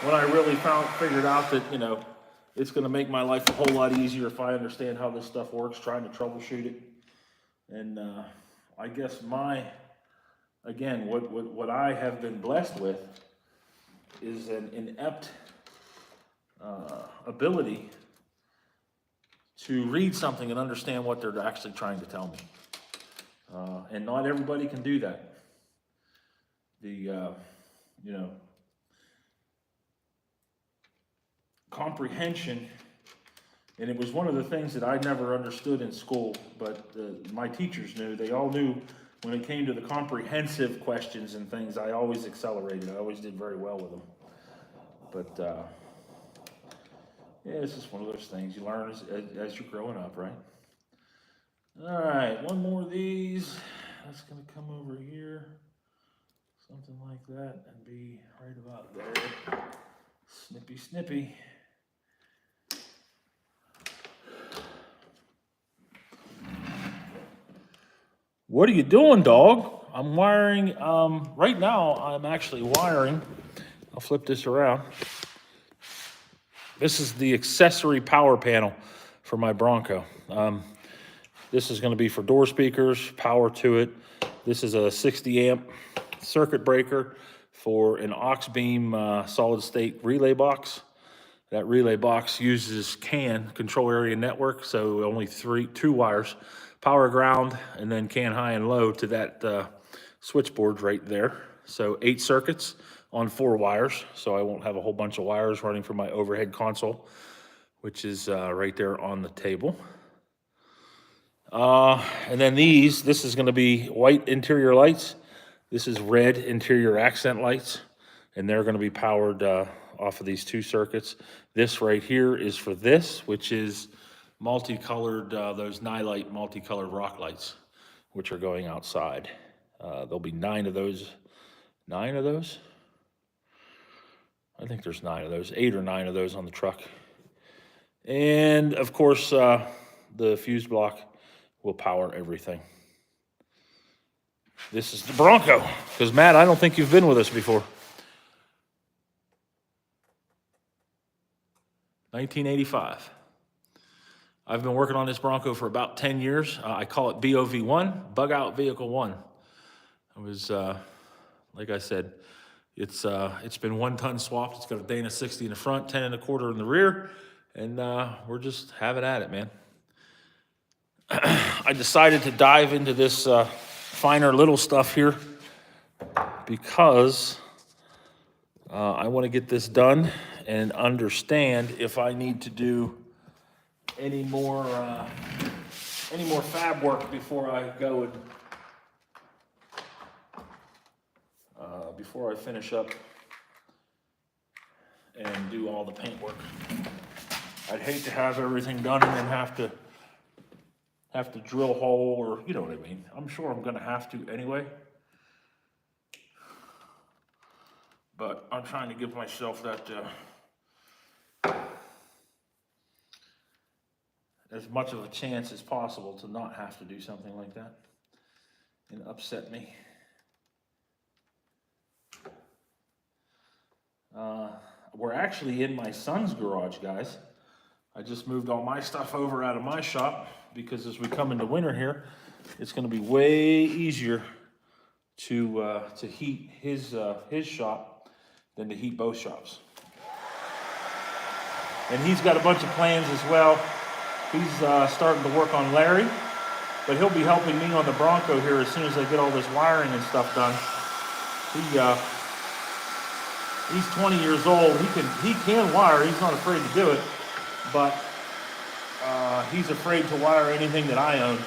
when I really figured out that, you know, it's going to make my life a whole lot easier if I understand how this stuff works, trying to troubleshoot it. And I guess what I have been blessed with is an inept ability to read something and understand what they're actually trying to tell me. And not everybody can do that. Comprehension, and it was one of the things that I never understood in school, but my teachers knew. They all knew when it came to the comprehensive questions and things, I always accelerated. I always did very well with them. But yeah, it's just one of those things you learn as you're growing up, right? All right, one more of these. That's going to come over here, something like that, and be right about there. Snippy, snippy. What are you doing, dog? I'm wiring, right now I'm actually wiring. I'll flip this around. This is the accessory power panel for my Bronco. This is going to be for door speakers, power to it. This is a 60 amp circuit breaker for an aux beam solid state relay box. That relay box uses CAN, control area network, so only two wires, power ground, and then CAN high and low to that switchboard right there. So 8 circuits on 4 wires, so I won't have a whole bunch of wires running from my overhead console, which is right there on the table. And then this is going to be white interior lights. This is red interior accent lights, and they're going to be powered off of these 2 circuits. This right here is for this, which is multicolored, those Nightlight multicolored rock lights, which are going outside. There'll be 9 of those. 9 of those? I think there's 9 of those, 8 or 9 of those on the truck. And of course, the fuse block will power everything. This is the Bronco, because Matt, I don't think you've been with us before. 1985. I've been working on this Bronco for about 10 years. I call it BOV1, Bug Out Vehicle 1. It was, like I said, it's been 1-ton swapped. It's got a Dana 60 in the front, 10 1/4 in the rear, and we're just having at it, man. I decided to dive into this finer little stuff here because I want to get this done and understand if I need to do any more fab work before I go and before I finish up and do all the paint work. I'd hate to have everything done and then have to drill a hole, or you know what I mean. I'm sure I'm gonna have to anyway. But I'm trying to give myself that as much of a chance as possible to not have to do something like that and upset me. We're actually in my son's garage, guys. I just moved all my stuff over out of my shop because as we come into winter here, it's going to be way easier to heat his shop than to heat both shops. And he's got a bunch of plans as well. He's starting to work on Larry, but he'll be helping me on the Bronco here as soon as I get all this wiring and stuff done. He's 20 years old. He can wire. He's not afraid to do it, but he's afraid to wire anything that I own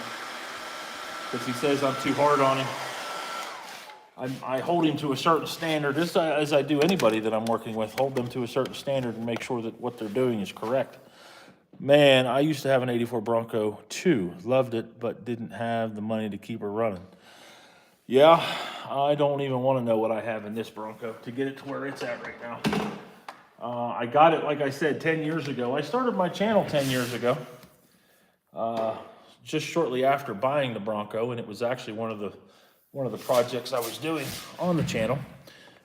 because he says I'm too hard on him. I hold him to a certain standard, as I do anybody that I'm working with. Hold them to a certain standard and make sure that what they're doing is correct. Man, I used to have an 84 Bronco too. Loved it, but didn't have the money to keep her running. Yeah, I don't even want to know what I have in this Bronco to get it to where it's at right now. I got it, like I said, 10 years ago. I started my channel 10 years ago, just shortly after buying the Bronco, and it was actually one of the projects I was doing on the channel.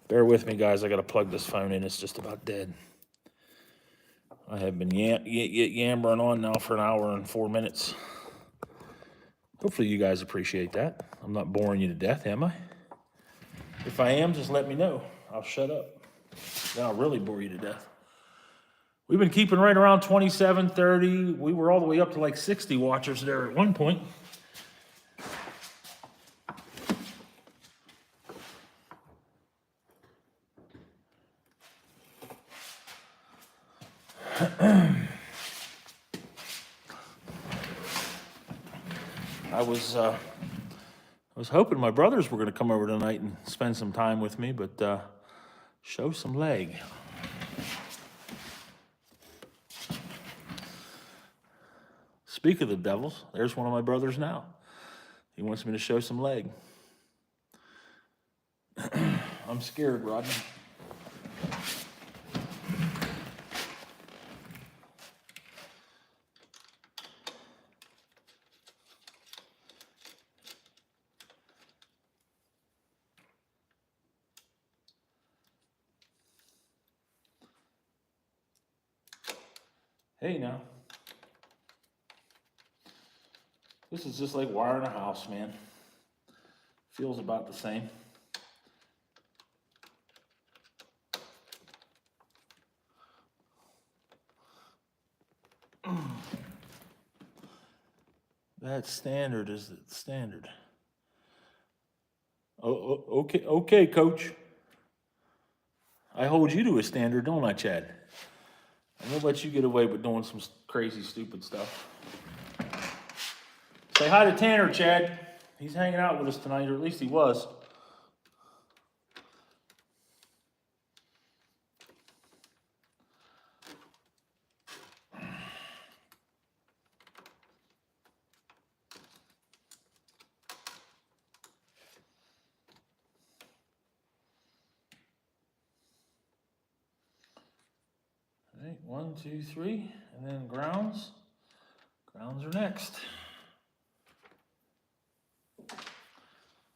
Bear with me, guys. I got to plug this phone in. It's just about dead. I have been yammering on now for an hour and 4 minutes. Hopefully you guys appreciate that. I'm not boring you to death, am I? If I am, just let me know. I'll shut up. Then I'll really bore you to death. We've been keeping right around 27, 30. We were all the way up to like 60 watchers there at one point. I was hoping my brothers were going to come over tonight and spend some time with me, but show some leg. Speak of the devils, there's one of my brothers now. He wants me to show some leg. I'm scared, Rodney. Hey, now. This is just like wiring a house, man. Feels about the same. That standard is the standard. Oh, okay, coach. I hold you to a standard, don't I, Chad? I won't let you get away with doing some crazy, stupid stuff. Say hi to Tanner, Chad. He's hanging out with us tonight, or at least he was. All right, 1, 2, 3, and then grounds. Grounds are next.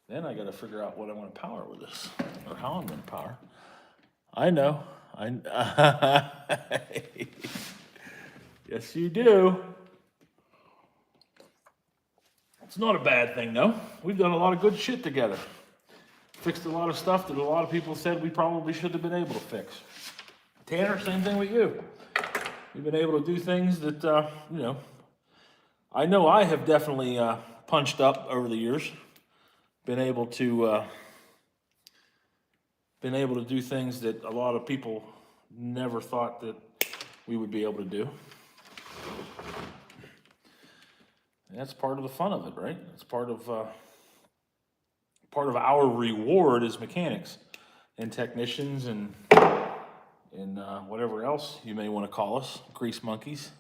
Then I got to figure out what I want to power with this, or how I'm going to power. I know. Yes, you do. It's not a bad thing, though. We've done a lot of good shit together. Fixed a lot of stuff that a lot of people said we probably should have been able to fix. Tanner, same thing with you. We've been able to do things that, I know I have definitely punched up over the years. Been able to do things that a lot of people never thought that we would be able to do. And that's part of the fun of it, right? It's part of our reward as mechanics and technicians and whatever else you may want to call us, grease monkeys.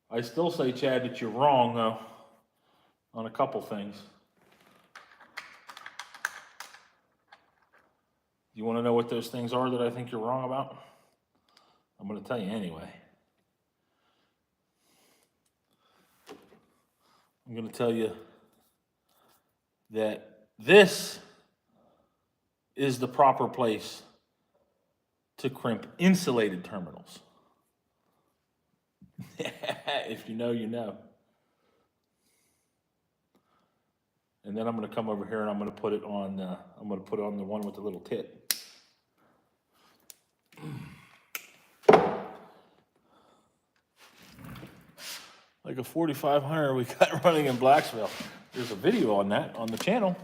I still say, Chad, that you're wrong, though, on a couple things. You want to know what those things are that I think you're wrong about? I'm going to tell you anyway. I'm going to tell you that this is the proper place to crimp insulated terminals. If you know, you know. And then I'm going to come over here and I'm going to put it on. I'm going to put it on the one with the little tit. Like a 4500 we got running in Blacksville. There's a video on that on the channel.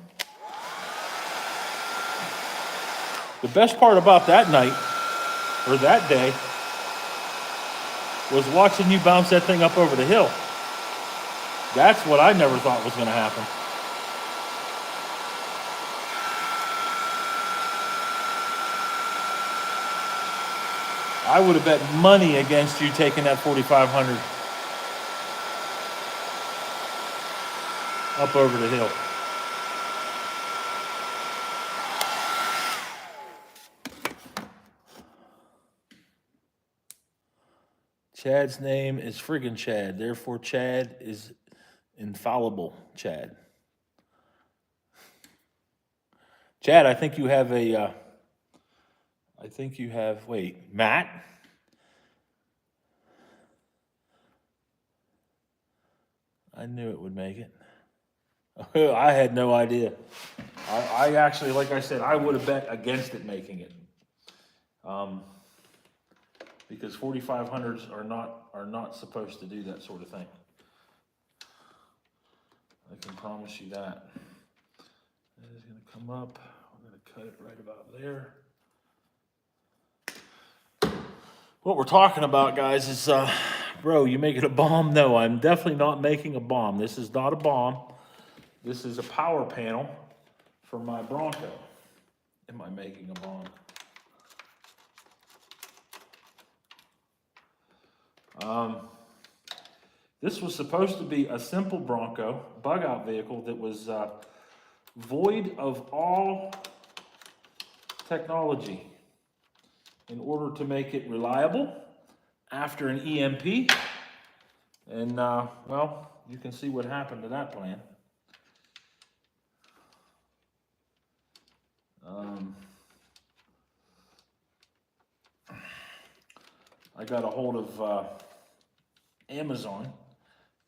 The best part about that night, or that day, was watching you bounce that thing up over the hill. That's what I never thought was going to happen. I would have bet money against you taking that 4500 up over the hill. Chad's name is friggin' Chad. Therefore, Chad is infallible Chad. Chad, I think you have wait, Matt? I knew it would make it. I had no idea. I actually, like I said, I would have bet against it making it. Because 4500s are not supposed to do that sort of thing. I can promise you that. It is going to come up. We're going to cut it right about there. What we're talking about, guys, is, bro, you making a bomb? No, I'm definitely not making a bomb. This is not a bomb. This is a power panel for my Bronco. Am I making a bomb? This was supposed to be a simple Bronco bug-out vehicle that was void of all technology in order to make it reliable after an EMP. And, well, you can see what happened to that plan. I got a hold of Amazon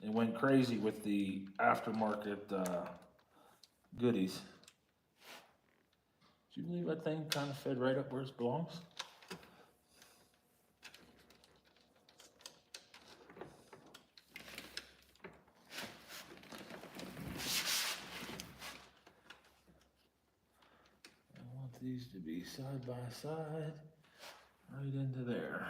and went crazy with the aftermarket goodies. Do you believe that thing kind of fed right up where it belongs? these to be side by side, right into there.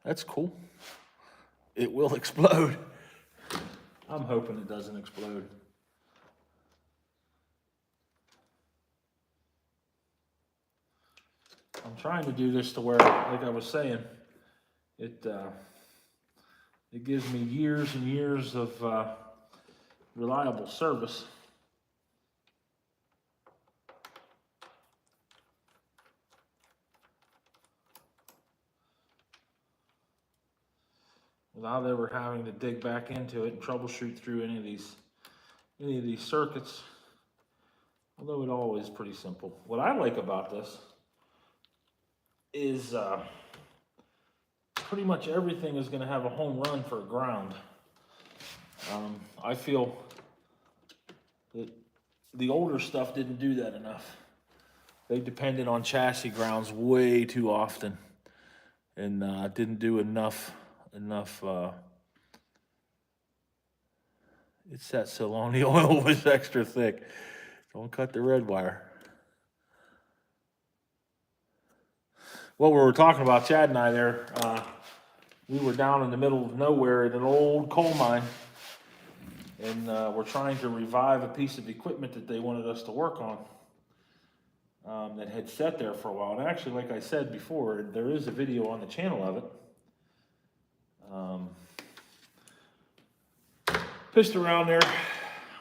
That's cool. It will explode. I'm hoping it doesn't explode. I'm trying to do this to where, like I was saying, it gives me years and years of reliable service. Without ever having to dig back into it and troubleshoot through any of these circuits. Although it all is pretty simple. What I like about this is pretty much everything is going to have a home run for a ground. I feel that the older stuff didn't do that enough. They depended on chassis grounds way too often, and didn't do enough. It sat so long, the oil was extra thick. Don't cut the red wire. What we were talking about, Chad and I there, we were down in the middle of nowhere in an old coal mine, and we're trying to revive a piece of equipment that they wanted us to work on that had sat there for a while. And actually, like I said before, there is a video on the channel of it. Pissed around there.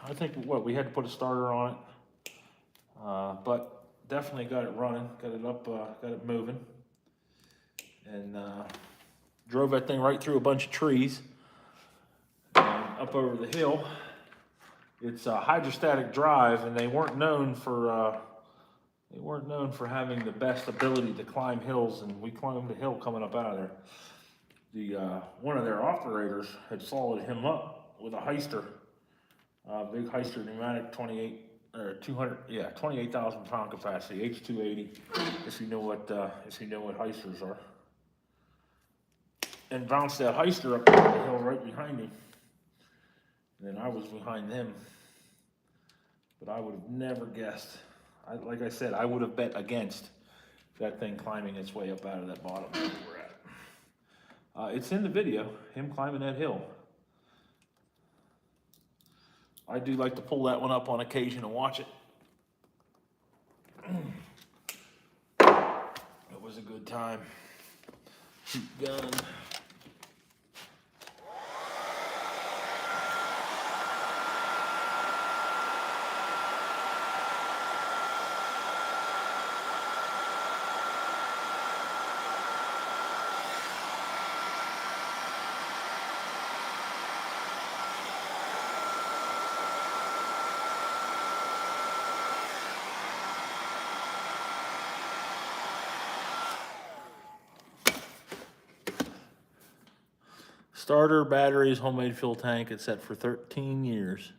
I think we had to put a starter on it, but definitely got it running, got it up, got it moving, and drove that thing right through a bunch of trees and up over the hill. It's a hydrostatic drive, and they weren't known for having the best ability to climb hills, and we climbed a hill coming up out of there. One of their operators had followed him up with a heister, big heister pneumatic 28,000 pound capacity, H280, if you know what heisters are. And bounced that heister up the hill right behind me. And then I was behind them. But I would have never guessed. Like I said, I would have bet against that thing climbing its way up out of that bottom where we're at. It's in the video, him climbing that hill. I do like to pull that one up on occasion and watch it. It was a good time. Keep going. Starter, batteries, homemade fuel tank. It's set for 13 years.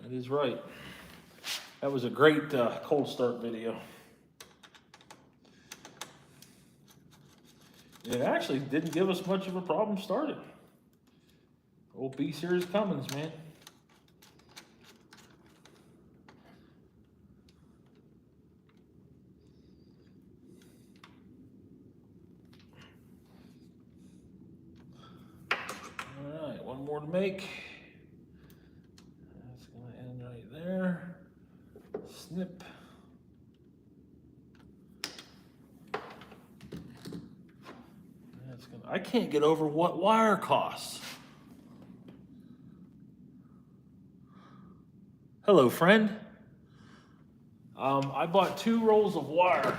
That is right. That was a great cold start video. It actually didn't give us much of a problem starting. Old B series Cummins, man. One more to make. That's going to end right there. Snip. That's gonna, I can't get over what wire costs. Hello, friend. I bought 2 rolls of wire.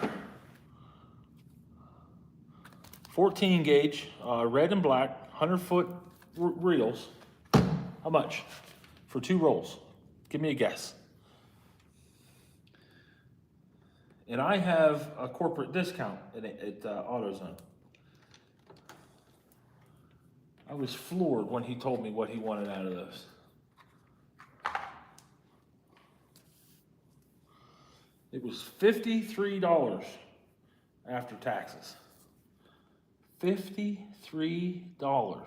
14 gauge, red and black, 100-foot reels. How much for 2 rolls? Give me a guess. And I have a corporate discount at AutoZone. I was floored when he told me what he wanted out of those. It was $53 after taxes. $53.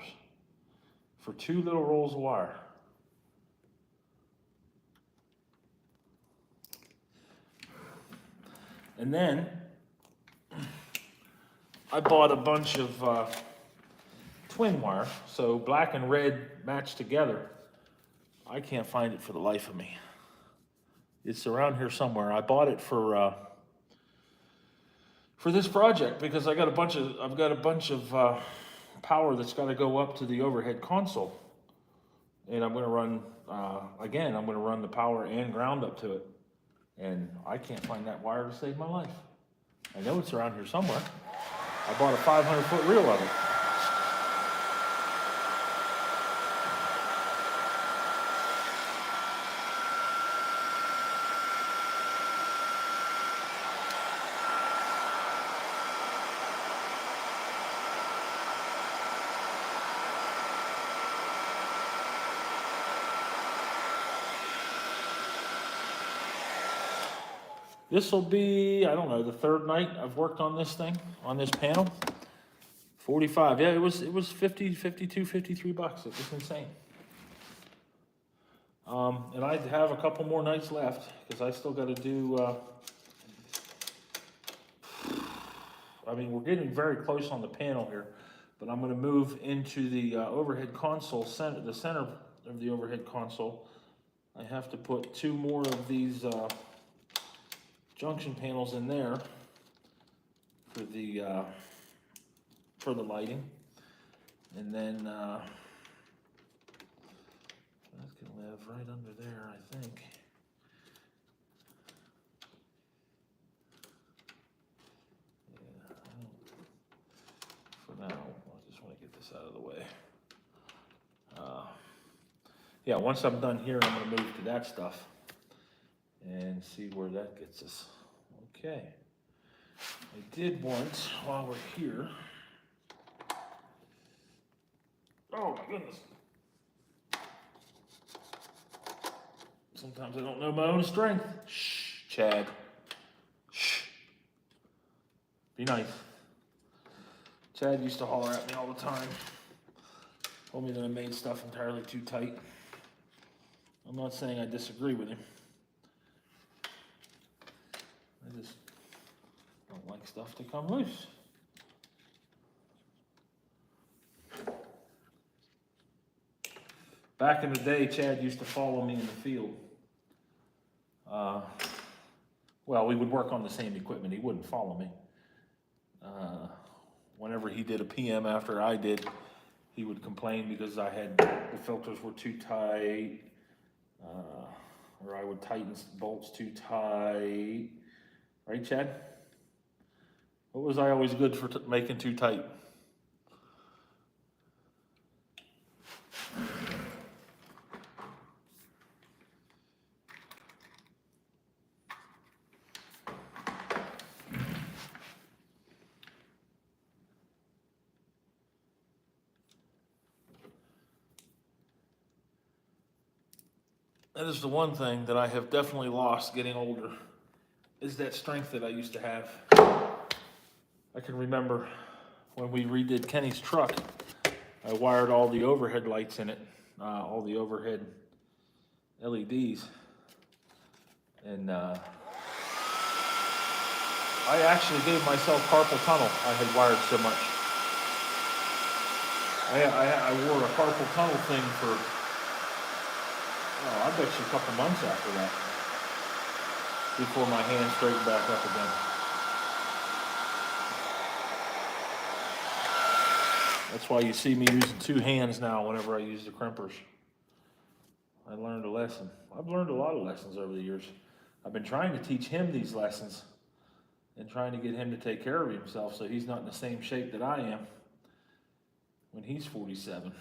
for 2 little rolls of wire. And then I bought a bunch of twin wire, so black and red match together. I can't find it for the life of me. It's around here somewhere. I bought it for this project because I've got a bunch of power that's got to go up to the overhead console, and I'm going to run again. I'm going to run the power and ground up to it, and I can't find that wire to save my life. I know it's around here somewhere. I bought a 500-foot reel of it. This will be, I don't know, the 3rd night I've worked on this thing, on this panel. 45, yeah, it was 50, 52, 53 bucks. It was insane. And I have a couple more nights left because I still got to do, I mean, we're getting very close on the panel here, but I'm going to move into the overhead console, the center of the overhead console. I have to put 2 more of these junction panels in there for the lighting, and then that can live right under there, I think. Yeah, for now, I just want to get this out of the way. Yeah, once I'm done here, I'm going to move to that stuff and see where that gets us. Okay. I did once, while we're here. Oh my goodness. Sometimes I don't know my own strength. Shh, Chad. Shh. Be nice. Chad used to holler at me all the time. Told me that I made stuff entirely too tight. I'm not saying I disagree with him. I just don't like stuff to come loose. Back in the day, Chad used to follow me in the field. Well, we would work on the same equipment. He wouldn't follow me. Whenever he did a PM after I did, he would complain because the filters were too tight, or I would tighten bolts too tight. Right, Chad? What was I always good for making too tight? That is the one thing that I have definitely lost getting older, is that strength that I used to have. I can remember when we redid Kenny's truck, I wired all the overhead lights in it, all the overhead LEDs. And I actually gave myself carpal tunnel. I had wired so much. I wore a carpal tunnel thing for, I bet you a couple months after that, before my hand straightened back up again. That's why you see me using 2 hands now whenever I use the crimpers. I learned a lesson. I've learned a lot of lessons over the years. I've been trying to teach him these lessons and trying to get him to take care of himself so he's not in the same shape that I am when he's 47.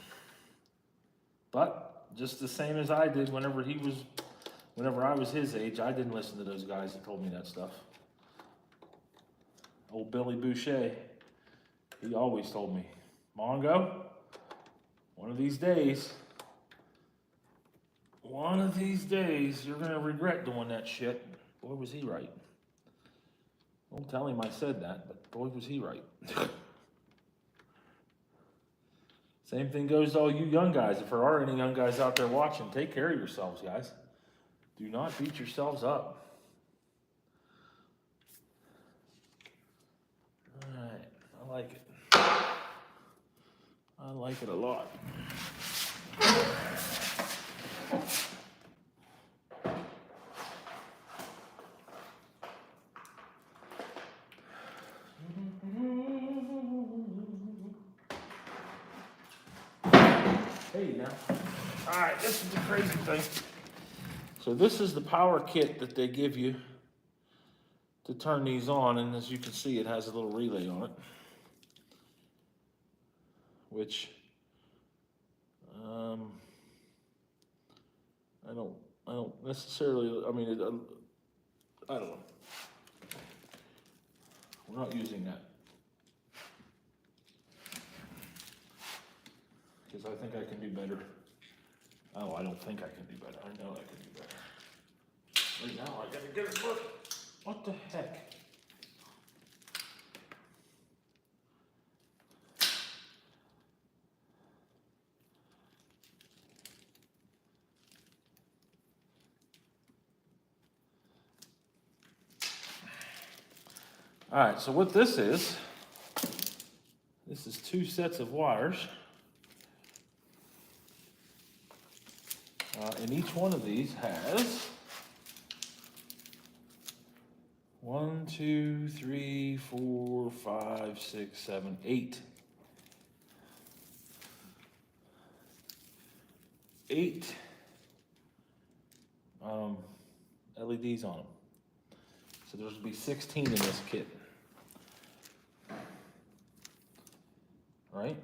But just the same as I did whenever I was his age, I didn't listen to those guys that told me that stuff. Old Billy Boucher, he always told me, Mongo, one of these days, you're going to regret doing that shit. Boy, was he right. Don't tell him I said that, but boy, was he right. Same thing goes to all you young guys. If there are any young guys out there watching, take care of yourselves, guys. Do not beat yourselves up. All right, I like it. I like it a lot. Hey now. All right, this is the crazy thing. So this is the power kit that they give you to turn these on, and as you can see, it has a little relay on it, which I don't necessarily. I mean, I don't know. We're not using that because I think I can do better. Oh, I don't think I can do better. I know I can do better. Right now, I gotta get it working. What the heck? All right, so what this is 2 sets of wires. And each one of these has 1, 2, 3, 4, 5, 6, 7, 8. 8 LEDs on them. So there's going to be 16 in this kit. Right?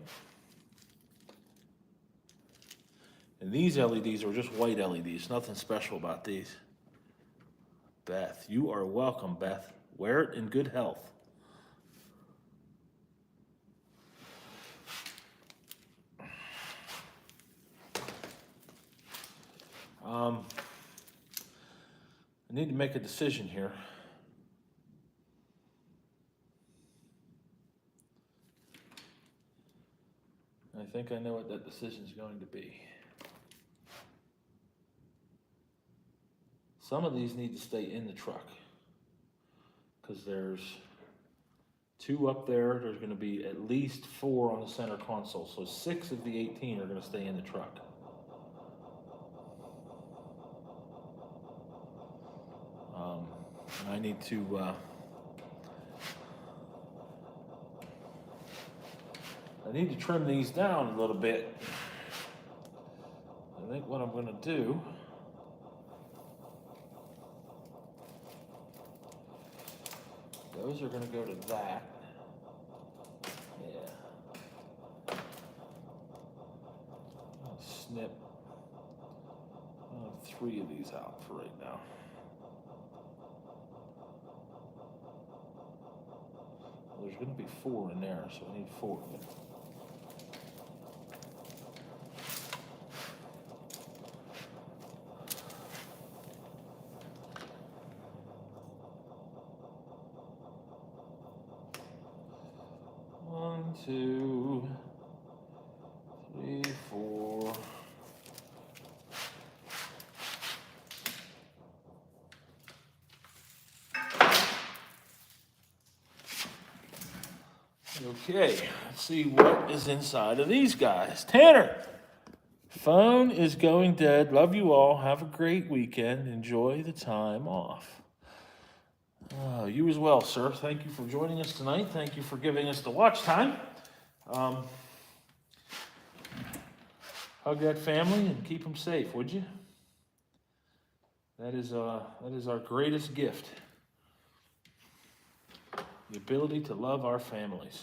And these LEDs are just white LEDs. Nothing special about these. Beth, you are welcome, Beth. Wear it in good health. I need to make a decision here. I think I know what that decision is going to be. Some of these need to stay in the truck because there's 2 up there. There's going to be at least 4 on the center console. So 6 of the 18 are going to stay in the truck. And I need to trim these down a little bit. I think what I'm going to do those are going to go to that. Yeah. I'll snip 3 of these out for right now. There's going to be 4 in there, so I need 4 of them. One, 2, 3, 4. Okay, let's see what is inside of these guys. Tanner, phone is going dead. Love you all. Have a great weekend. Enjoy the time off. You as well, sir. Thank you for joining us tonight. Thank you for giving us the watch time. Hug that family and keep them safe, would you? That is our greatest gift. The ability to love our families.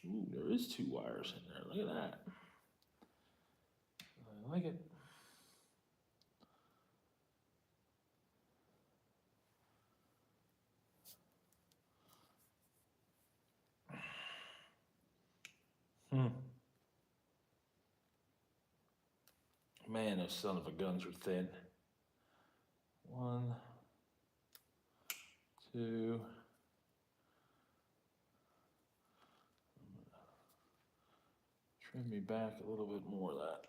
Ooh, there is 2 wires in there. Look at that. I like it. Man, those son of a guns are thin. 1, 2. Trim me back a little bit more of that.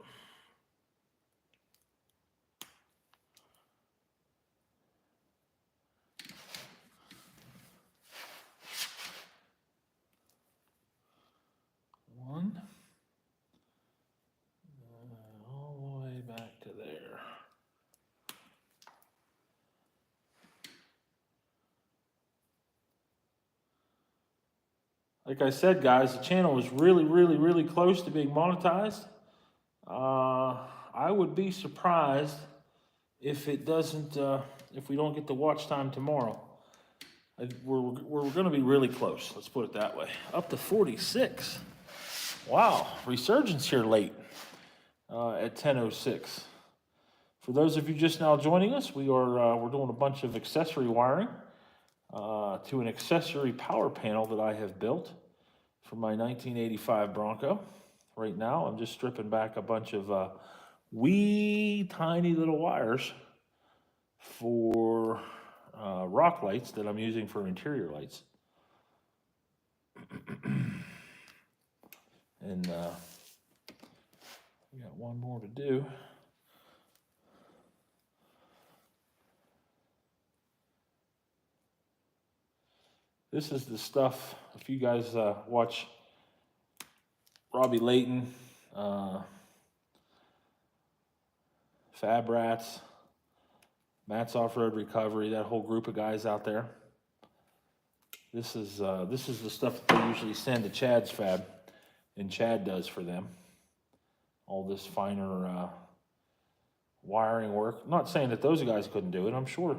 One. All the way back to there. Like I said, guys, the channel is really close to being monetized. I would be surprised if it doesn't, if we don't get the watch time tomorrow. We're going to be really close. Let's put it that way. Up to 46. Wow, resurgence here late at 10:06. For those of you just now joining us, we're doing a bunch of accessory wiring to an accessory power panel that I have built for my 1985 Bronco. Right now, I'm just stripping back a bunch of wee tiny little wires for rock lights that I'm using for interior lights. And we got one more to do. This is the stuff, if you guys watch Robbie Layton, Fab Rats, Matt's Off-Road Recovery, that whole group of guys out there. This is the stuff that they usually send to Chad's Fab, and Chad does for them. All this finer wiring work. I'm not saying that those guys couldn't do it. I'm sure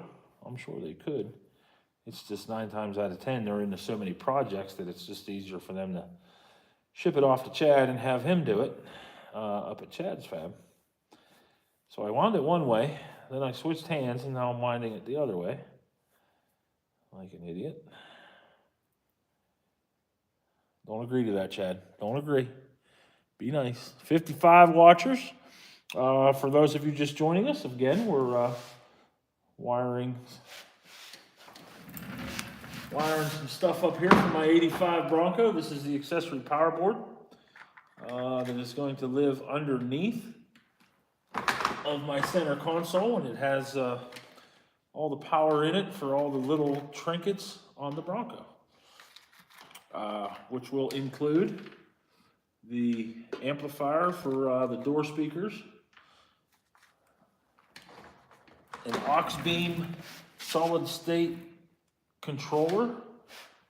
they could. It's just 9 times out of 10 they're into so many projects that it's just easier for them to ship it off to Chad and have him do it up at Chad's Fab. So I wound it one way, then I switched hands, and now I'm winding it the other way, like an idiot. Don't agree to that, Chad. Don't agree. Be nice. 55 watchers. For those of you just joining us, again, we're wiring some stuff up here for my 85 Bronco. This is the accessory power board that is going to live underneath of my center console, and it has all the power in it for all the little trinkets on the Bronco, which will include the amplifier for the door speakers, an aux beam solid state controller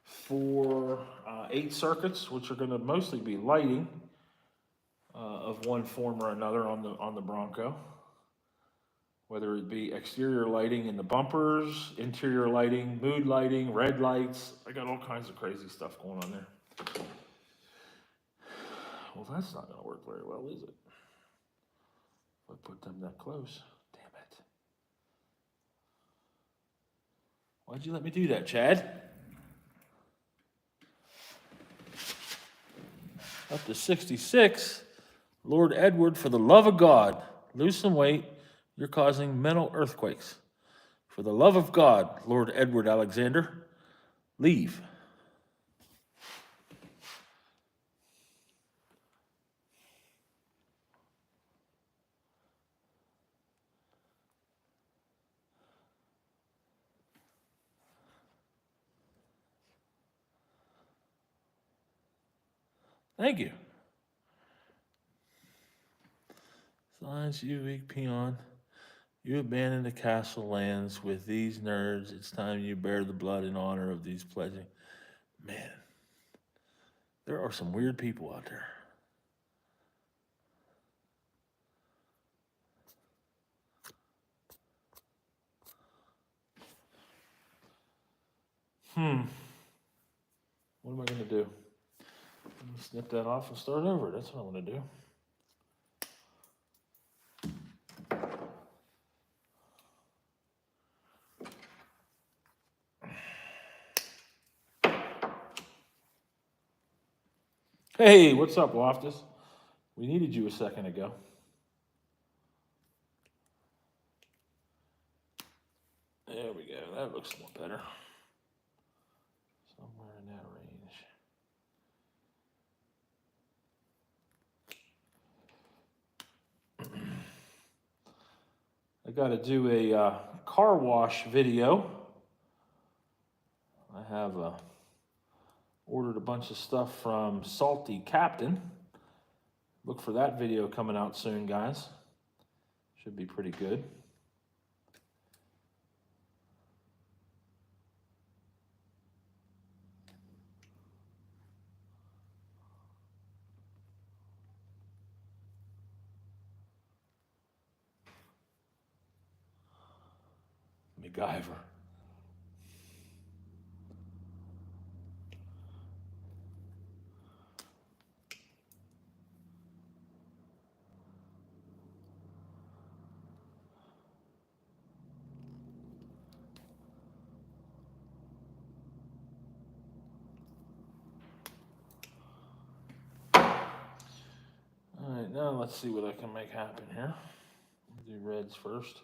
for 8 circuits, which are going to mostly be lighting of one form or another on the Bronco, whether it be exterior lighting in the bumpers, interior lighting, mood lighting, red lights. I got all kinds of crazy stuff going on there. Well, that's not going to work very well, is it? If I put them that close. Damn it. Why'd you let me do that, Chad? Up to 66. Lord Edward, for the love of God, lose some weight. You're causing mental earthquakes. For the love of God, Lord Edward Alexander, leave. Thank you. Silence, you weak peon. You abandon the castle lands with these nerds. It's time you bear the blood in honor of these pledging. Man, there are some weird people out there. What am I going to do? I'm going to snip that off and start over. That's what I'm going to do. Hey, what's up, Loftus? We needed you a second ago. There we go. That looks a lot better. I got to do a car wash video. I have ordered a bunch of stuff from Salty Captain. Look for that video coming out soon, guys. Should be pretty good. MacGyver. All right, now let's see what I can make happen here. Do reds first.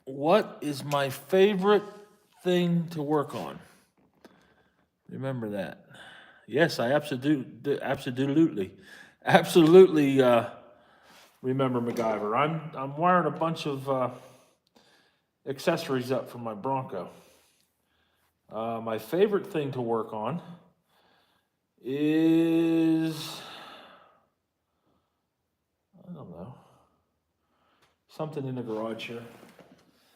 What is my favorite thing to work on? Remember that. Yes, I absolutely remember MacGyver. I'm wiring a bunch of accessories up for my Bronco. My favorite thing to work on is, I don't know, something in the garage here.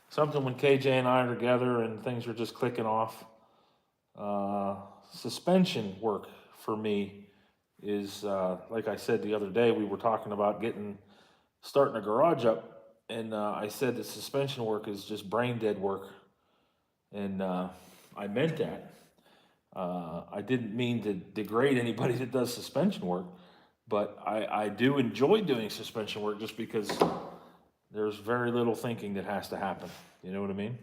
Something when KJ and I are together and things are just clicking off. Suspension work for me is, like I said the other day, we were talking about starting a garage up, and I said that suspension work is just brain dead work, and I meant that. I didn't mean to degrade anybody that does suspension work, but I do enjoy doing suspension work just because there's very little thinking that has to happen. You know what I mean?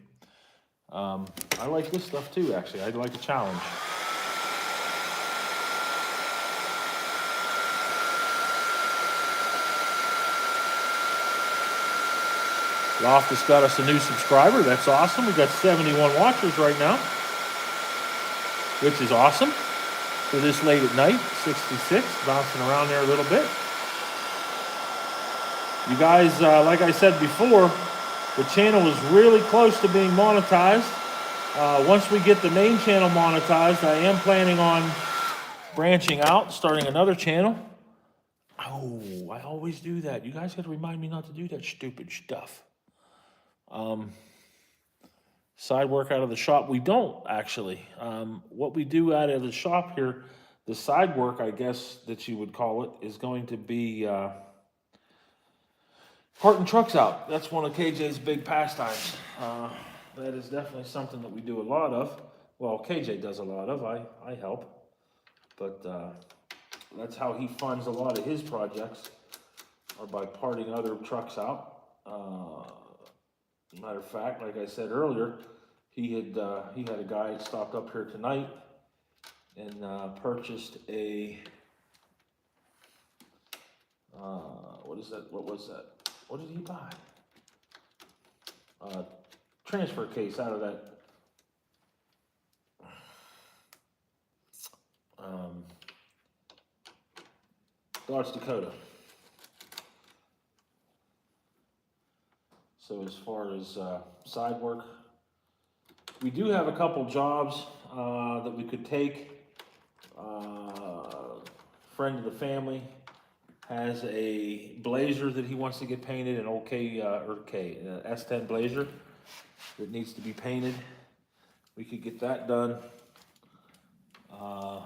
I like this stuff too, actually. I like a challenge. Loftus got us a new subscriber. That's awesome. We got 71 watchers right now, which is awesome for this late at night. 66, bouncing around there a little bit. You guys, like I said before, the channel is really close to being monetized. Once we get the main channel monetized, I am planning on branching out, starting another channel. Oh, I always do that. You guys got to remind me not to do that stupid stuff. Side work out of the shop. We don't, actually. What we do out of the shop here, the side work, I guess that you would call it, is going to be parting trucks out. That's one of KJ's big pastimes. That is definitely something that we do a lot of. Well, KJ does a lot of. I help. But that's how he funds a lot of his projects, or by parting other trucks out. Matter of fact, like I said earlier, he had a guy that stopped up here tonight and purchased a what is that? What was that? What did he buy? Transfer case out of that Dodge Dakota. So as far as side work, we do have a couple jobs that we could take. Friend of the family has a Blazer that he wants to get painted, an old S10 Blazer that needs to be painted. We could get that done. A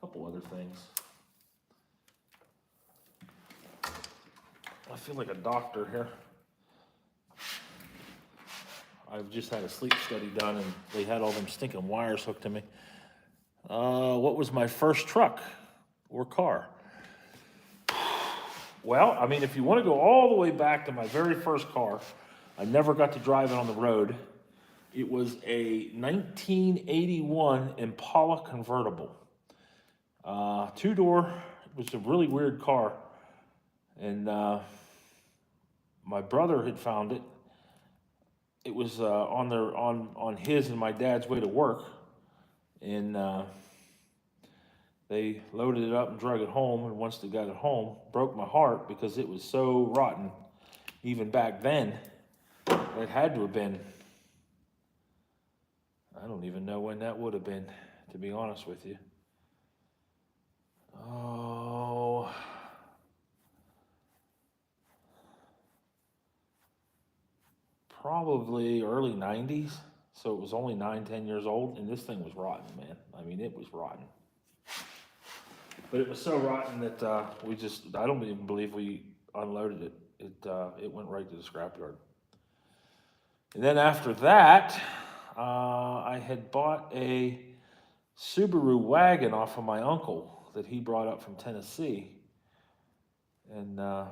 couple other things. I feel like a doctor here. I've just had a sleep study done, and they had all them stinking wires hooked to me. What was my first truck or car? Well, I mean, if you want to go all the way back to my very first car, I never got to drive it on the road. It was a 1981 Impala convertible. Two-door. It was a really weird car. And my brother had found it. It was on his and my dad's way to work. And they loaded it up and drug it home. And once they got it home, broke my heart because it was so rotten. Even back then, it had to have been, I don't even know when that would have been, to be honest with you. Oh, probably early 90s. So it was only 9-10 years old, and this thing was rotten, man. I mean, it was rotten. But it was so rotten that I don't even believe we unloaded it. It went right to the scrapyard. And then after that, I had bought a Subaru wagon off of my uncle that he brought up from Tennessee. And I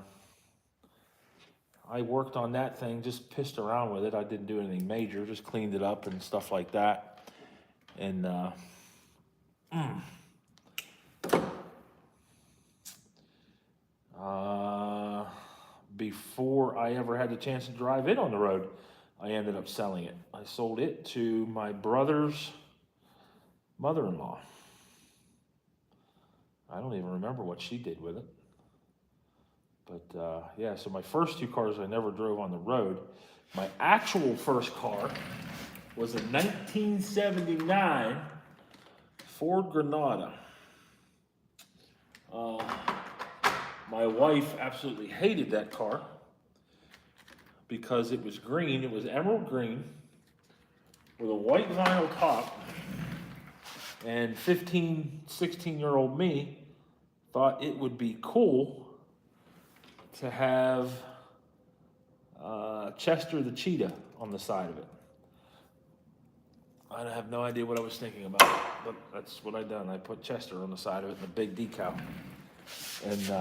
worked on that thing, just pissed around with it. I didn't do anything major, just cleaned it up and stuff like that. And before I ever had the chance to drive it on the road, I ended up selling it. I sold it to my brother's mother-in-law. I don't even remember what she did with it. But yeah, so my first two cars I never drove on the road. My actual first car was a 1979 Ford Granada. My wife absolutely hated that car because it was green. It was emerald green with a white vinyl top. And 15, 16-year-old me thought it would be cool to have Chester the cheetah on the side of it. I have no idea what I was thinking about, but that's what I done. I put Chester on the side of it in a big decal. And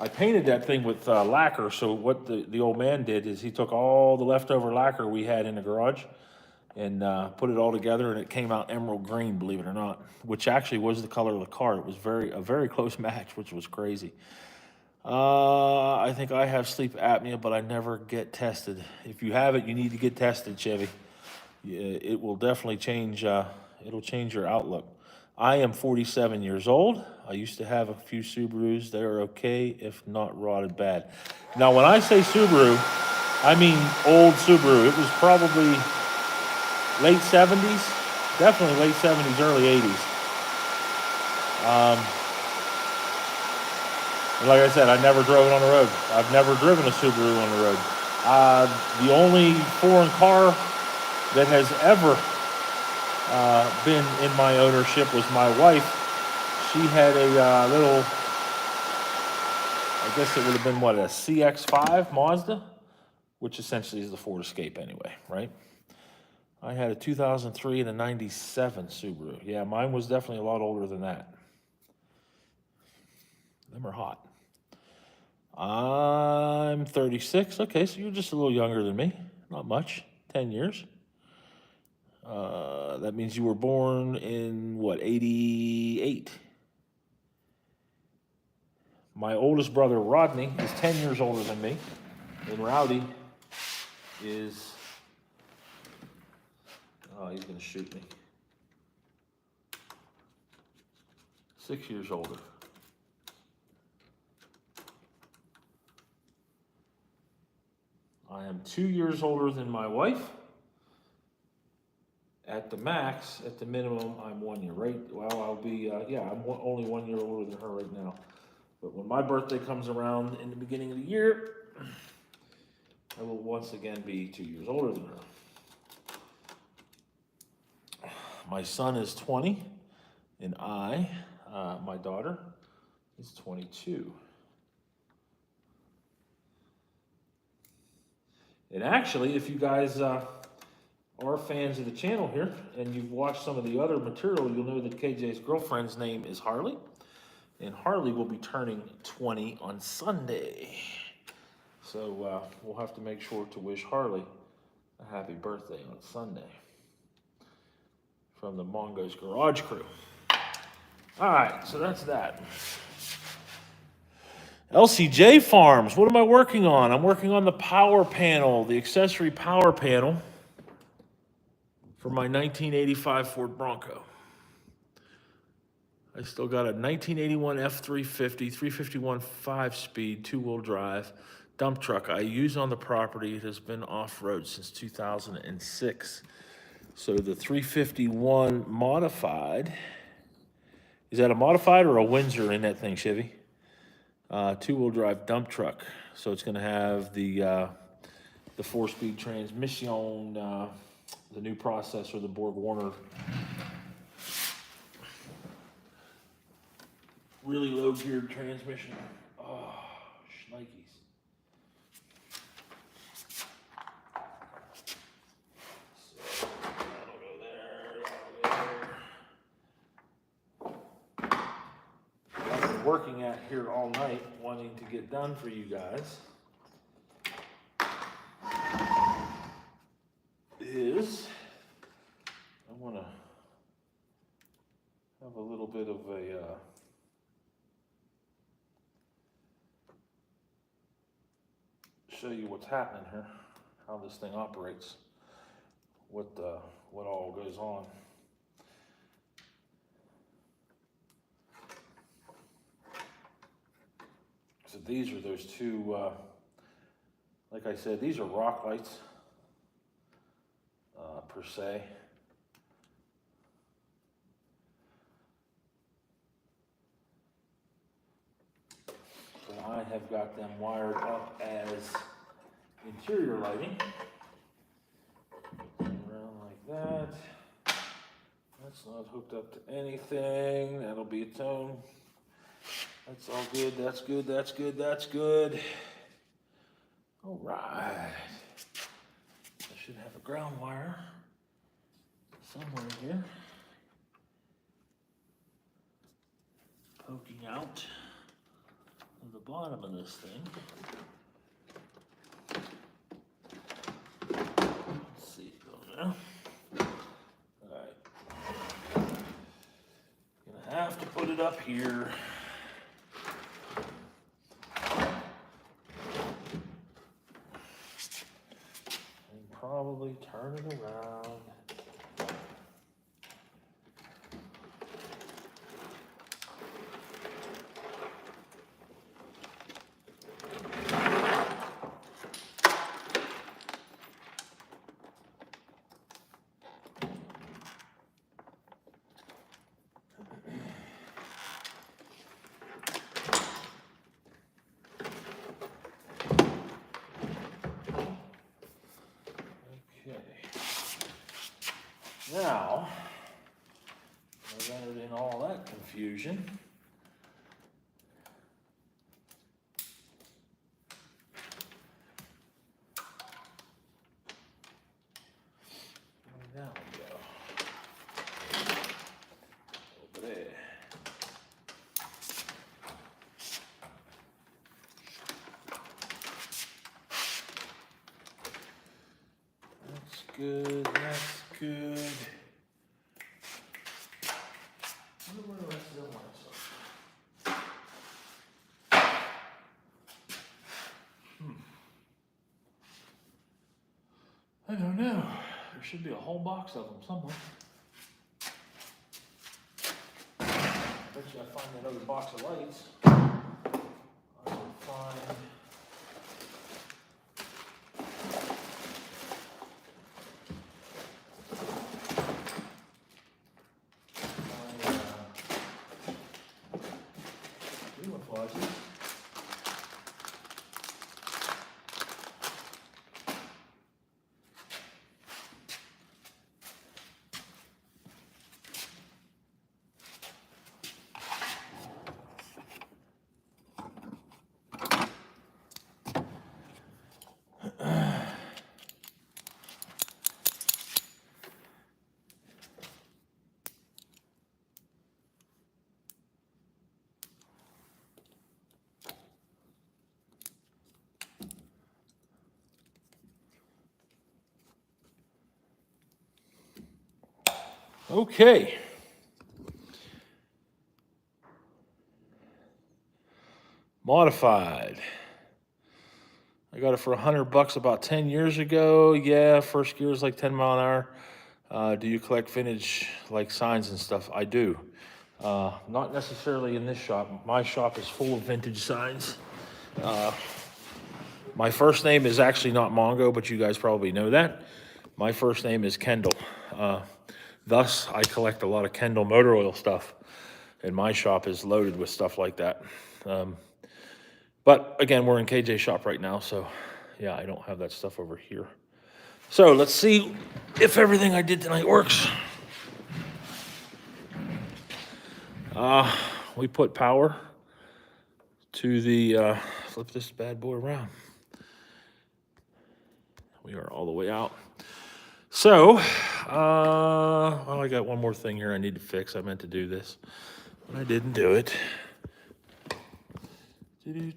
I painted that thing with lacquer. So what the old man did is he took all the leftover lacquer we had in the garage and put it all together, and it came out emerald green, believe it or not, which actually was the color of the car. It was a very close match, which was crazy. I think I have sleep apnea, but I never get tested. If you have it, you need to get tested, Chevy. It will definitely change. It'll change your outlook. I am 47 years old. I used to have a few Subarus. They're okay, if not rotted bad. Now, when I say Subaru, I mean old Subaru. It was probably late 70s, definitely late 70s, early 80s. And like I said, I never drove it on the road. I've never driven a Subaru on the road. The only foreign car that has ever been in my ownership was my wife. She had a little, I guess it would have been what, a CX-5 Mazda, which essentially is the Ford Escape anyway, right? I had a 2003 and a 97 Subaru. Yeah, mine was definitely a lot older than that. Them are hot. I'm 36. Okay, so you're just a little younger than me. Not much. 10 years. That means you were born in, what, 88? My oldest brother, Rodney, is 10 years older than me. And Rowdy is... Oh, he's going to shoot me. 6 years older. I am 2 years older than my wife. At the max, at the minimum, I'm 1 year, right? Well, I'll be, I'm only 1 year older than her right now. But when my birthday comes around in the beginning of the year, I will once again be 2 years older than her. My son is 20, and my daughter, is 22. And actually, if you guys are fans of the channel here, and you've watched some of the other material, you'll know that KJ's girlfriend's name is Harley. And Harley will be turning 20 on Sunday. So we'll have to make sure to wish Harley a happy birthday on Sunday from the Mongo's Garage Crew. All right, so that's that. LCJ Farms, what am I working on? I'm working on the power panel, the accessory power panel for my 1985 Ford Bronco. I still got a 1981 F350, 351 5-speed, two-wheel drive dump truck I use on the property. It has been off-road since 2006. So the 351 modified, is that a modified or a Windsor in that thing, Chevy? Two-wheel drive dump truck. So it's going to have the 4-speed transmission, the new processor, the Borg Warner. Really low geared transmission. Oh, shnikes. So that'll go there, that'll go there. What I've been working at here all night, wanting to get done for you guys, is I want to have a little bit of a show you what's happening here, how this thing operates, what all goes on. So these are those two, like I said, these are rock lights per se. So I have got them wired up as interior lighting. Around like that. That's not hooked up to anything. That'll be its own. That's all good. That's good. That's good. That's good. All right. I should have a ground wire somewhere here. Poking out of the bottom of this thing. Let's see, go now. Alright. Gonna have to put it up here. And probably turn it around. Now, I've entered in all that confusion. Where down we go. Over there. That's good, that's good. I wonder where the rest of them are. I don't know. There should be a whole box of them somewhere. Bet you I find that other box of lights. I will find. Okay. Modified. I got it for $100 about 10 years ago. Yeah, first gear is like 10 mile an hour. Do you collect vintage like signs and stuff? I do. Not necessarily in this shop. My shop is full of vintage signs. My first name is actually not Mongo, but you guys probably know that. My first name is Kendall. Thus, I collect a lot of Kendall motor oil stuff, and my shop is loaded with stuff like that. But again, we're in KJ's shop right now, so yeah, I don't have that stuff over here. So let's see if everything I did tonight works. We put power to the, flip this bad boy around. We are all the way out. So, well, I got one more thing here I need to fix. I meant to do this, but I didn't do it. And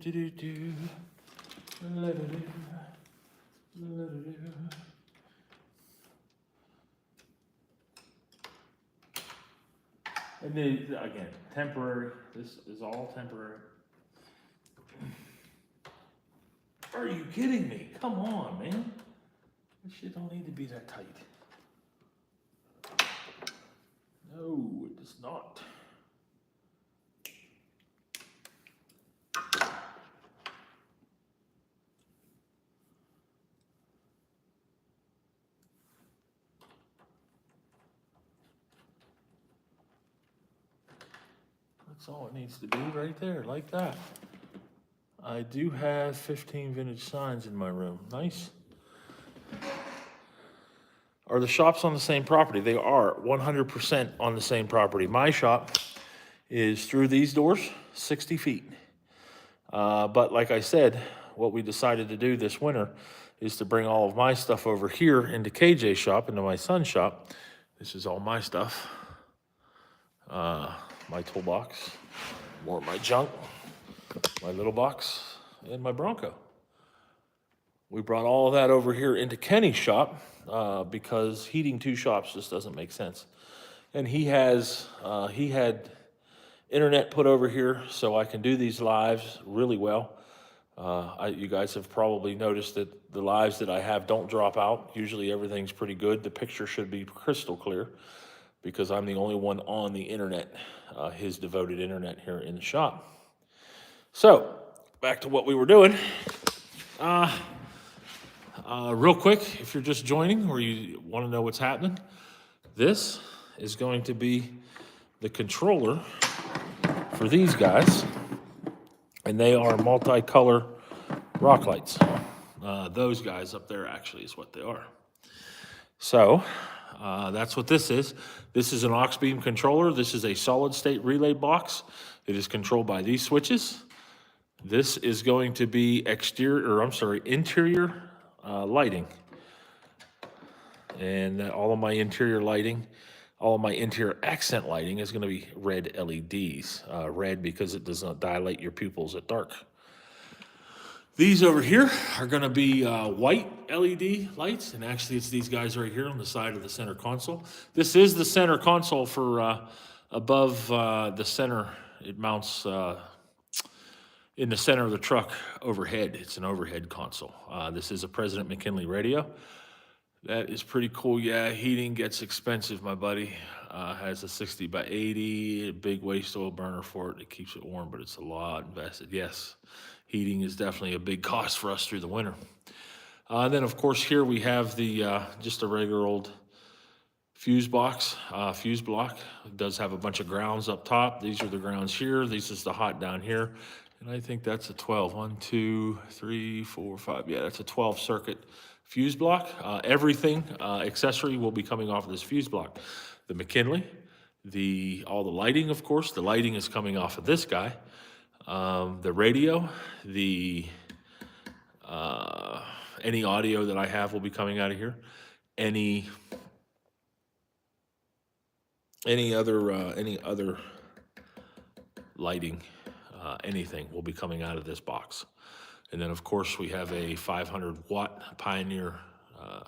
then, again, temporary. This is all temporary. Are you kidding me? Come on, man. This shit don't need to be that tight. No, it does not. That's all it needs to be right there, like that. I do have 15 vintage signs in my room. Nice. Are the shops on the same property? They are 100% on the same property. My shop is through these doors, 60 feet. But like I said, what we decided to do this winter is to bring all of my stuff over here into KJ's shop, into my son's shop. This is all my stuff. My toolbox, more of my junk, my little box, and my Bronco. We brought all of that over here into Kenny's shop because heating two shops just doesn't make sense. And he had internet put over here so I can do these lives really well. You guys have probably noticed that the lives that I have don't drop out. Usually everything's pretty good. The picture should be crystal clear because I'm the only one on the internet, his devoted internet here in the shop. So, back to what we were doing. Real quick, if you're just joining or you want to know what's happening, this is going to be the controller for these guys, and they are multicolor rock lights. Those guys up there actually is what they are. So, that's what this is. This is an aux beam controller. This is a solid state relay box. It is controlled by these switches. This is going to be interior lighting. And all of my interior lighting, all of my interior accent lighting is going to be red LEDs. Red because it does not dilate your pupils at dark. These over here are going to be white LED lights, and actually it's these guys right here on the side of the center console. This is the center console for above the center. It mounts in the center of the truck overhead. It's an overhead console. This is a President McKinley radio. That is pretty cool. Yeah, heating gets expensive, my buddy. Has a 60 by 80, a big waste oil burner for it. It keeps it warm, but it's a lot invested. Yes, heating is definitely a big cost for us through the winter. And then, of course, here we have the just a regular old fuse box, fuse block. It does have a bunch of grounds up top. These are the grounds here. This is the hot down here. And I think that's a 12. 1, 2, 3, 4, 5. Yeah, that's a 12 circuit fuse block. Everything accessory will be coming off of this fuse block. The McKinley, all the lighting, of course. The lighting is coming off of this guy. The radio, any audio that I have will be coming out of here. Any other lighting, anything will be coming out of this box. And then, of course, we have a 500 watt Pioneer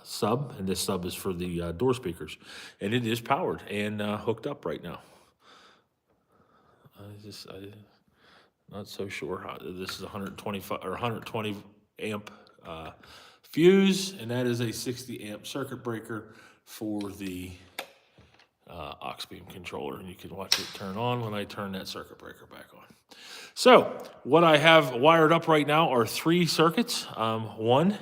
sub, and this sub is for the door speakers. And it is powered and hooked up right now. I'm not so sure how, this is 125 or 120 amp fuse, and that is a 60 amp circuit breaker for the aux beam controller, and you can watch it turn on when I turn that circuit breaker back on. So what I have wired up right now are 3 circuits. One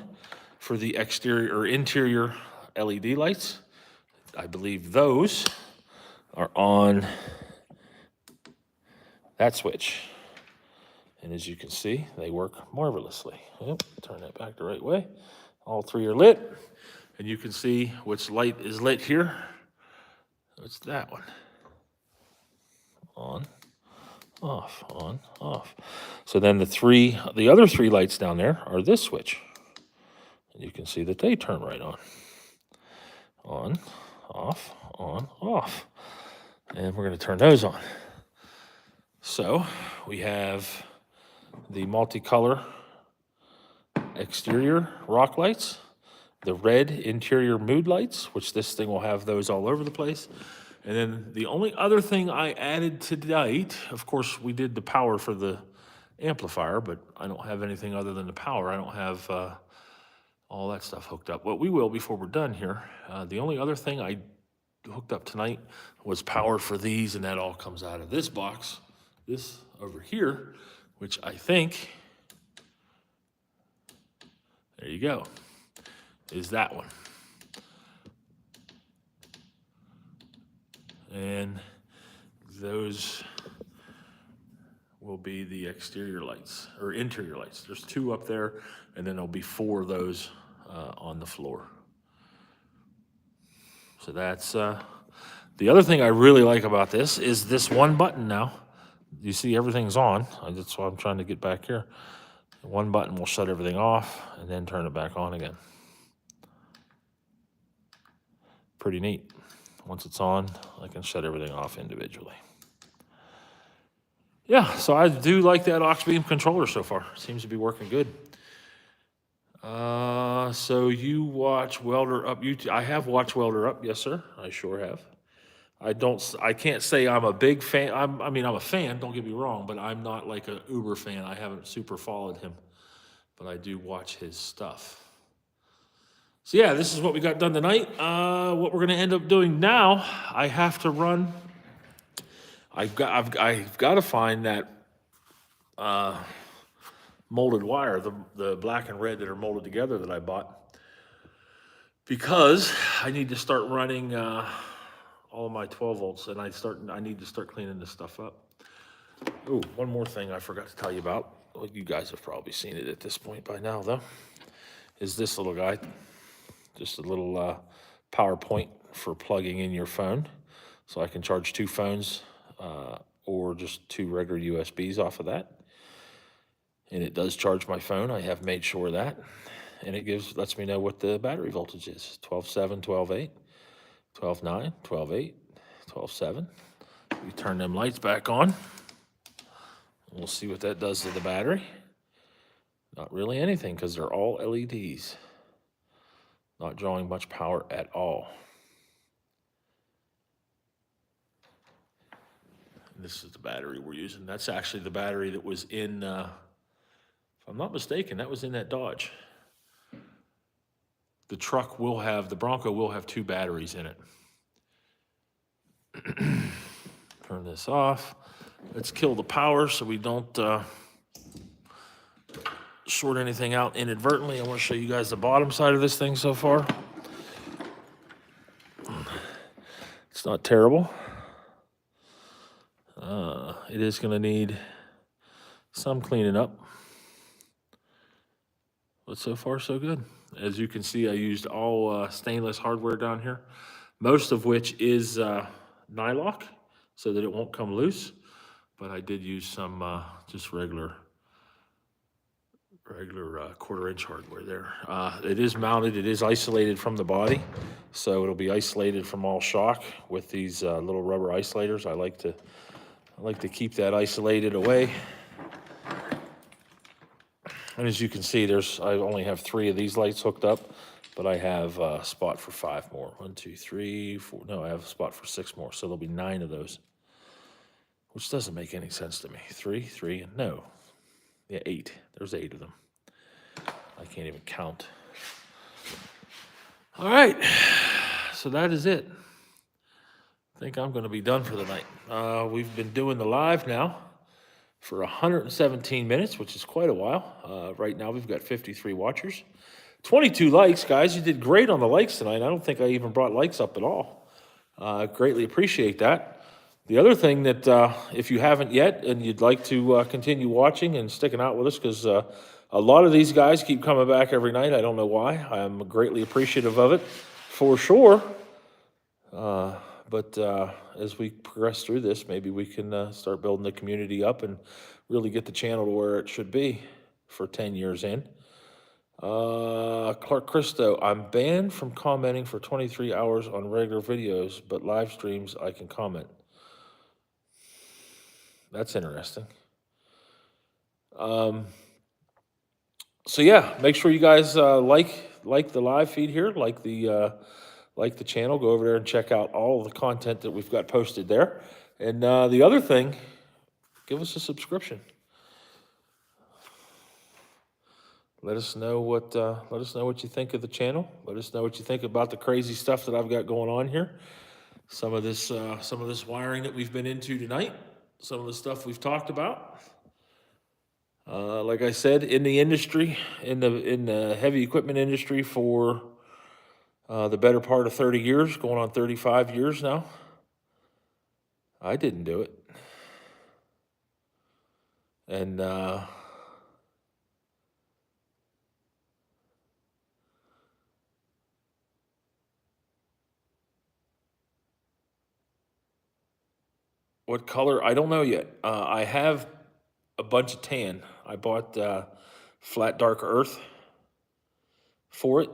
for the exterior or interior LED lights. I believe those are on that switch. And as you can see, they work marvelously. Yep, turn that back the right way. All 3 are lit. And you can see which light is lit here. It's that one. On, off, on, off. So then the other 3 lights down there are this switch. And you can see that they turn right on. On, off, on, off. And we're going to turn those on. So we have the multicolor exterior rock lights, the red interior mood lights, which this thing will have those all over the place. And then the only other thing I added tonight, of course, we did the power for the amplifier, but I don't have anything other than the power. I don't have all that stuff hooked up. What we will before we're done here, the only other thing I hooked up tonight was power for these, and that all comes out of this box, this over here, which I think, there you go, is that one. And those will be the exterior lights, or interior lights. There's 2 up there, and then there'll be 4 of those on the floor. So that's, the other thing I really like about this is this one button now. You see everything's on. That's why I'm trying to get back here. One button will shut everything off and then turn it back on again. Pretty neat. Once it's on, I can shut everything off individually. Yeah, so I do like that aux beam controller so far. Seems to be working good. So you watch Welder Up YouTube. I have watched Welder Up, yes sir, I sure have. I can't say I'm a big fan. I'm a fan, don't get me wrong, but I'm not like an uber fan. I haven't super followed him, but I do watch his stuff. So yeah, this is what we got done tonight. What we're gonna end up doing now, I have to run. I've got to find that molded wire, the black and red that are molded together that I bought, because I need to start running all of my 12 volts, and I need to start cleaning this stuff up. Oh, one more thing I forgot to tell you about. Well, you guys have probably seen it at this point by now, though. Is this little guy? Just a little power point for plugging in your phone, so I can charge 2 phones or just 2 regular USBs off of that. And it does charge my phone. I have made sure of that, and it lets me know what the battery voltage is: 12.7, 12.8. 12.9, 12.8, 12.7. We turn them lights back on. We'll see what that does to the battery. Not really anything, because they're all LEDs. Not drawing much power at all. This is the battery we're using. That's actually the battery that was in, if I'm not mistaken, that was in that Dodge. The truck will have, the Bronco will have 2 batteries in it. Turn this off. Let's kill the power so we don't short anything out inadvertently. I want to show you guys the bottom side of this thing so far. It's not terrible. It is going to need some cleaning up. But so far, so good. As you can see, I used all stainless hardware down here, most of which is nylock, so that it won't come loose. But I did use some just regular 1/4-inch hardware there. It is mounted, it is isolated from the body, so it'll be isolated from all shock with these little rubber isolators. I like to keep that isolated away. And as you can see, I only have 3 of these lights hooked up. but I have a spot for 5 more. 1, 2, 3, 4. No, I have a spot for 6 more, so there'll be 9 of those, which doesn't make any sense to me. 3, 3, and no. Yeah, 8. There's 8 of them. I can't even count. All right, so that is it. I think I'm going to be done for the night. We've been doing the live now for 117 minutes, which is quite a while. Right now, we've got 53 watchers. 22 likes, guys. You did great on the likes tonight. I don't think I even brought likes up at all. Greatly appreciate that. The other thing that if you haven't yet and you'd like to continue watching and sticking out with us, because a lot of these guys keep coming back every night. I don't know why. I'm greatly appreciative of it, for sure. But as we progress through this, maybe we can start building the community up and really get the channel to where it should be for 10 years in. Clark Christo, I'm banned from commenting for 23 hours on regular videos, but live streams I can comment. That's interesting. So yeah, make sure you guys like the live feed here, like the channel. Go over there and check out all of the content that we've got posted there. And the other thing, give us a subscription. Let us know what you think of the channel. Let us know what you think about the crazy stuff that I've got going on here. Some of this wiring that we've been into tonight. Some of the stuff we've talked about. Like I said, in the industry, in the heavy equipment industry for the better part of 30 years, going on 35 years now. I didn't do it. And what color? I don't know yet. I have a bunch of tan. I bought flat dark earth for it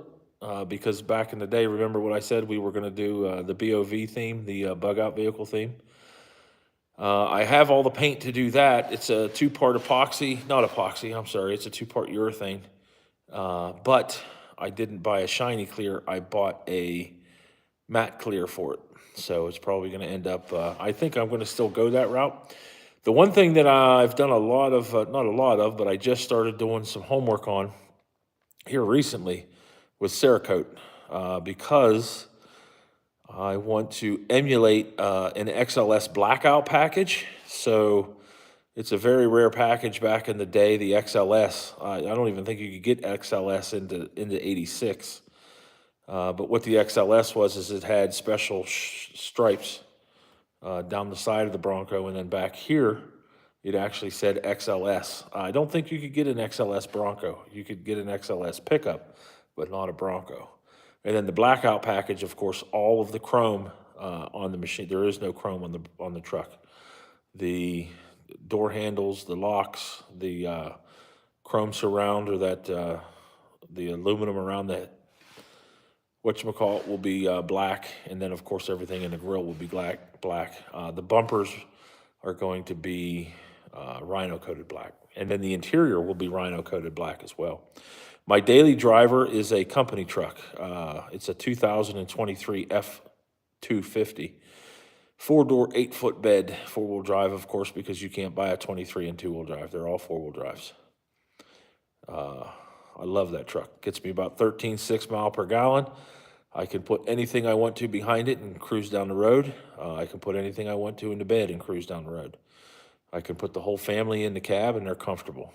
because back in the day, remember what I said? We were going to do the BOV theme, the bug out vehicle theme. I have all the paint to do that. It's a 2-part epoxy, not epoxy, I'm sorry. It's a 2-part urethane. But I didn't buy a shiny clear. I bought a matte clear for it. So it's probably going to end up, I think I'm going to still go that route. The one thing that I've done a lot of, not a lot of, but I just started doing some homework on here recently was Cerakote because I want to emulate an XLS blackout package. So it's a very rare package back in the day, the XLS. I don't even think you could get XLS into 86. But what the XLS was is it had special stripes down the side of the Bronco, and then back here, it actually said XLS. I don't think you could get an XLS Bronco. You could get an XLS pickup, but not a Bronco. And then the blackout package, of course, all of the chrome on the machine. There is no chrome on the truck. The door handles, the locks, the chrome surround, or that the aluminum around that whatchamacallit will be black, and then of course everything in the grill will be black. The bumpers are going to be rhino coated black, and then the interior will be rhino coated black as well. My daily driver is a company truck. It's a 2023 F250. 4-door, 8-foot bed, 4-wheel drive, of course, because you can't buy a 23 and 2-wheel drive. They're all 4-wheel drives. I love that truck. Gets me about 13.6 miles per gallon. I can put anything I want to behind it and cruise down the road. I can put anything I want to in the bed and cruise down the road. I can put the whole family in the cab and they're comfortable.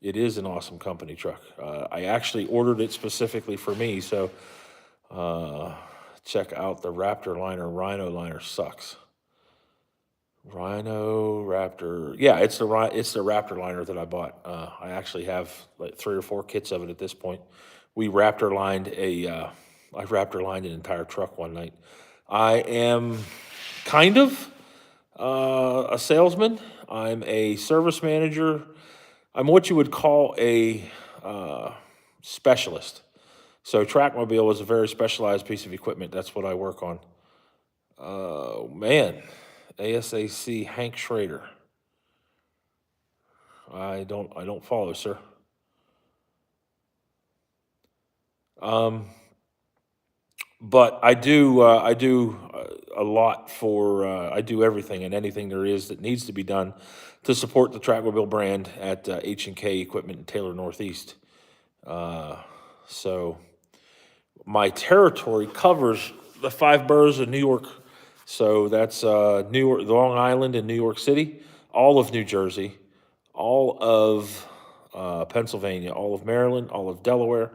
It is an awesome company truck. I actually ordered it specifically for me, so check out the Raptor liner. Rhino liner sucks. Rhino, Raptor. Yeah, it's the Raptor liner that I bought. I actually have like 3 or 4 kits of it at this point. I Raptor lined an entire truck one night. I am kind of a salesman. I'm a service manager. I'm what you would call a specialist. So Trackmobile is a very specialized piece of equipment. That's what I work on. Oh, man. ASAC Hank Schrader. I don't follow, sir. But I do a lot for, I do everything and anything there is that needs to be done to support the Trackmobile brand at H&K Equipment in Taylor Northeast. Uh, so my territory covers the 5 boroughs of New York. So that's New York, Long Island, and New York City, all of New Jersey, all of Pennsylvania, all of Maryland, all of Delaware,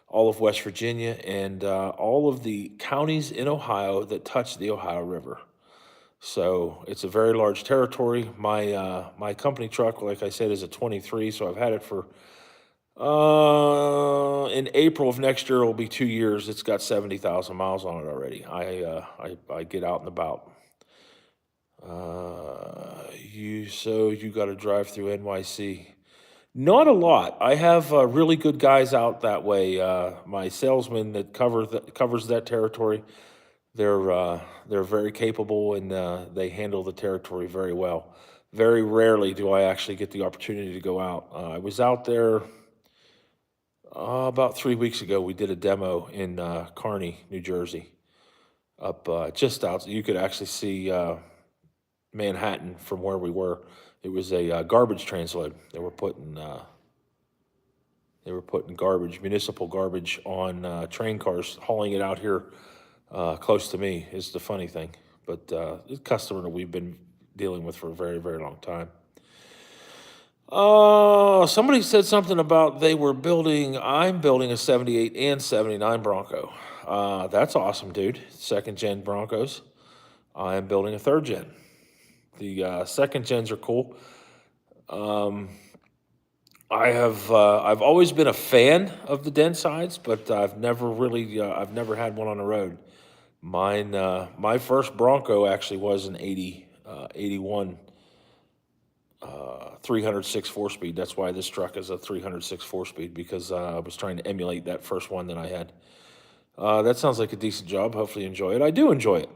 all of West Virginia, and all of the counties in Ohio that touch the Ohio River. So it's a very large territory. My company truck, like I said, is a 23, so I've had it for in April of next year, it'll be 2 years. It's got 70,000 miles on it already. I get out and about. You got to drive through NYC. Not a lot. I have really good guys out that way. My salesman that covers that territory, they're very capable, and they handle the territory very well. Very rarely do I actually get the opportunity to go out. I was out there about 3 weeks ago. We did a demo in Kearney, New Jersey, up just out. You could actually see Manhattan from where we were. It was a garbage transload. They were putting garbage, municipal garbage, on train cars, hauling it out here close to me. Is the funny thing, but it's a customer that we've been dealing with for a very, very long time. Somebody said something about I'm building a 78 and 79 Bronco. That's awesome, dude. Second gen Broncos. I am building a third gen. The second gens are cool. I've always been a fan of the dent sides, but I've never had one on the road. My first Bronco actually was an 81 306 4-speed. That's why this truck is a 306 4-speed, because I was trying to emulate that first one that I had. That sounds like a decent job. Hopefully you enjoy it. I do enjoy it.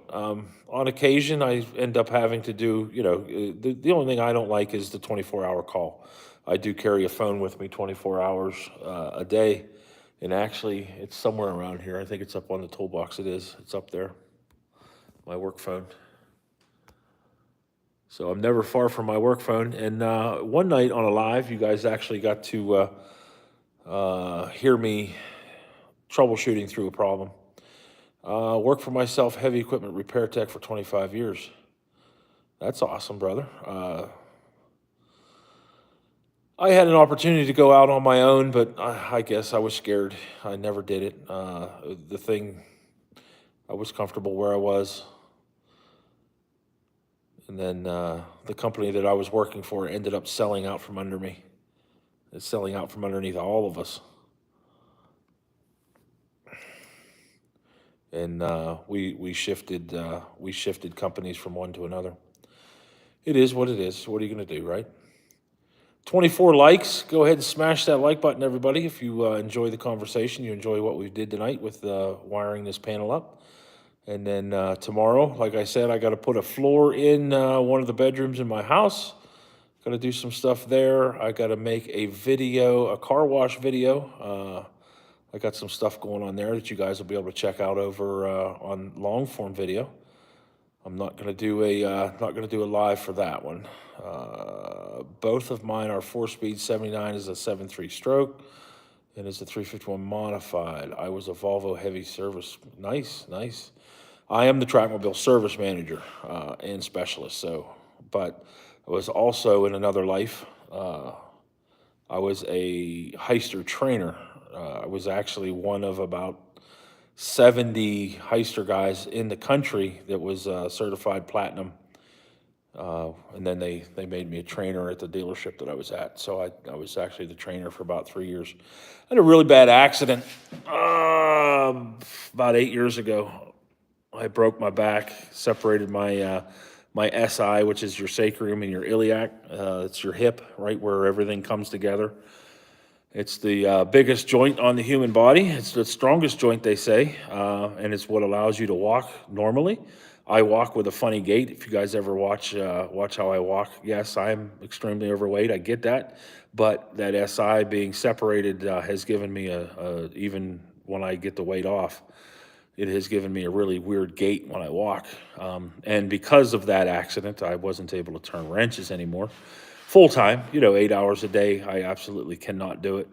On occasion, I end up having to do, the only thing I don't like is the 24-hour call. I do carry a phone with me 24 hours a day. And actually, it's somewhere around here. I think it's up on the toolbox. It's up there, my work phone. So I'm never far from my work phone. And one night on a live, you guys actually got to hear me troubleshooting through a problem. Worked for myself, heavy equipment repair tech, for 25 years. That's awesome, brother. I had an opportunity to go out on my own, but I guess I was scared. I never did it. I was comfortable where I was. And then the company that I was working for ended up selling out from under me. It's selling out from underneath all of us. And we shifted companies from one to another. It is what it is. What are you going to do, right? 24 likes. Go ahead and smash that like button, everybody. If you enjoy the conversation, you enjoy what we did tonight with wiring this panel up. And then tomorrow, like I said, I got to put a floor in one of the bedrooms in my house. Got to do some stuff there. I got to make a car wash video. I got some stuff going on there that you guys will be able to check out over on long form video. I'm not going to do a live for that one. Both of mine are 4-speed. 79 is a 7.3 stroke, and it's a 351 modified. I was a Volvo heavy service. Nice. I am the Trackmobile service manager and specialist. But I was also, in another life, I was a heister trainer. I was actually one of about 70 heister guys in the country that was certified platinum. And then they made me a trainer at the dealership that I was at. So I was actually the trainer for about 3 years. I had a really bad accident about 8 years ago. I broke my back, separated my SI, which is your sacrum, and your iliac. It's your hip, right where everything comes together. It's the biggest joint on the human body. It's the strongest joint, they say, and it's what allows you to walk normally. I walk with a funny gait. If you guys ever watch how I walk, yes, I am extremely overweight. I get that, but that SI being separated has given me a even when I get the weight off, it has given me a really weird gait when I walk. And because of that accident, I wasn't able to turn wrenches anymore. Full time, 8 hours a day, I absolutely cannot do it.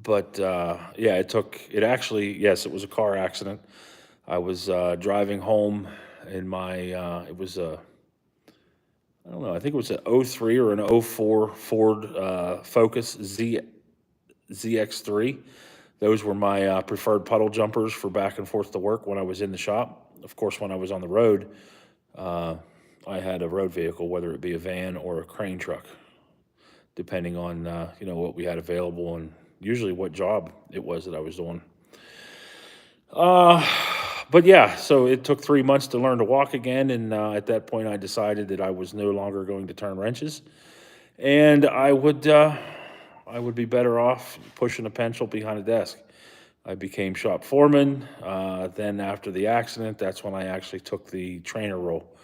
But yeah, yes, it was a car accident. I was driving home in my, it was I don't know, I think it was an '03 or an '04 Ford Focus ZX3. Those were my preferred puddle jumpers for back and forth to work when I was in the shop. Of course, when I was on the road, I had a road vehicle, whether it be a van or a crane truck, depending on what we had available and usually what job it was that I was doing. But yeah, so it took 3 months to learn to walk again, and at that point, I decided that I was no longer going to turn wrenches, and I would be better off pushing a pencil behind a desk. I became shop foreman. Then after the accident, that's when I actually took the trainer role.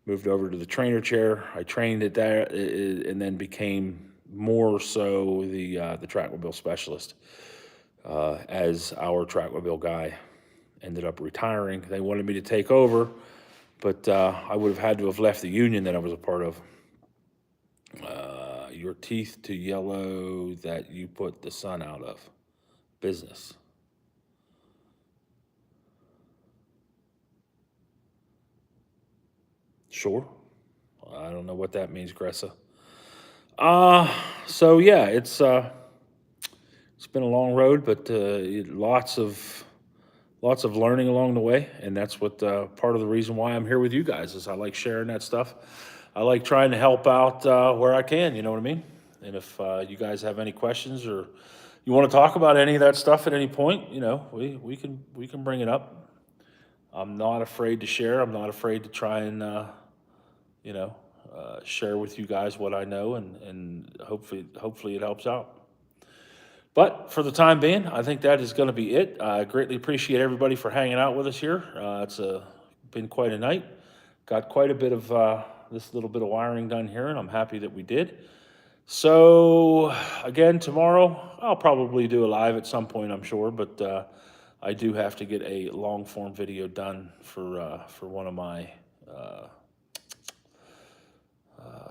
Moved over to the trainer chair. I trained at that, and then became more so the trackmobile specialist as our trackmobile guy. Ended up retiring. They wanted me to take over, but I would have had to have left the union that I was a part of. Your teeth to yellow that you put the sun out of. Business. Sure. I don't know what that means, Gressa. So yeah, it's been a long road, but lots of learning along the way, and that's what part of the reason why I'm here with you guys is I like sharing that stuff. I like trying to help out where I can, you know what I mean? And if you guys have any questions or you want to talk about any of that stuff at any point, we can bring it up. I'm not afraid to share. I'm not afraid to try and share with you guys what I know, and hopefully it helps out. But for the time being, I think that is going to be it. I greatly appreciate everybody for hanging out with us here. It's been quite a night. Got quite a bit of this little bit of wiring done here, and I'm happy that we did. So again, tomorrow I'll probably do a live at some point, I'm sure, but I do have to get a long form video done for one of my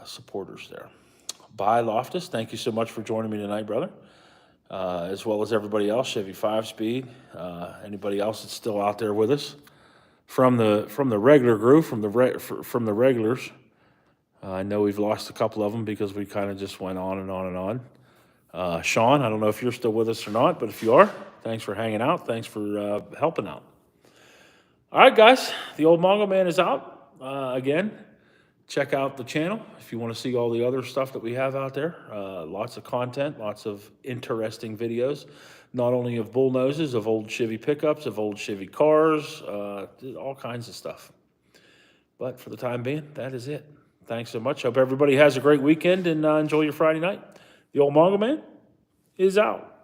supporters there. Bye, Loftus. Thank you so much for joining me tonight, brother. As well as everybody else, Chevy 5-Speed, anybody else that's still out there with us from the regular group, from the regulars. I know we've lost a couple of them because we kind of just went on and on and on. Sean, I don't know if you're still with us or not, but if you are, thanks for hanging out. Thanks for helping out. All right, guys, the old Mongo man is out again. Check out the channel if you want to see all the other stuff that we have out there. Lots of content, lots of interesting videos, not only of bull noses, of old Chevy pickups, of old Chevy cars, all kinds of stuff. But for the time being, that is it. Thanks so much. Hope everybody has a great weekend and enjoy your Friday night. The old Mongo man is out.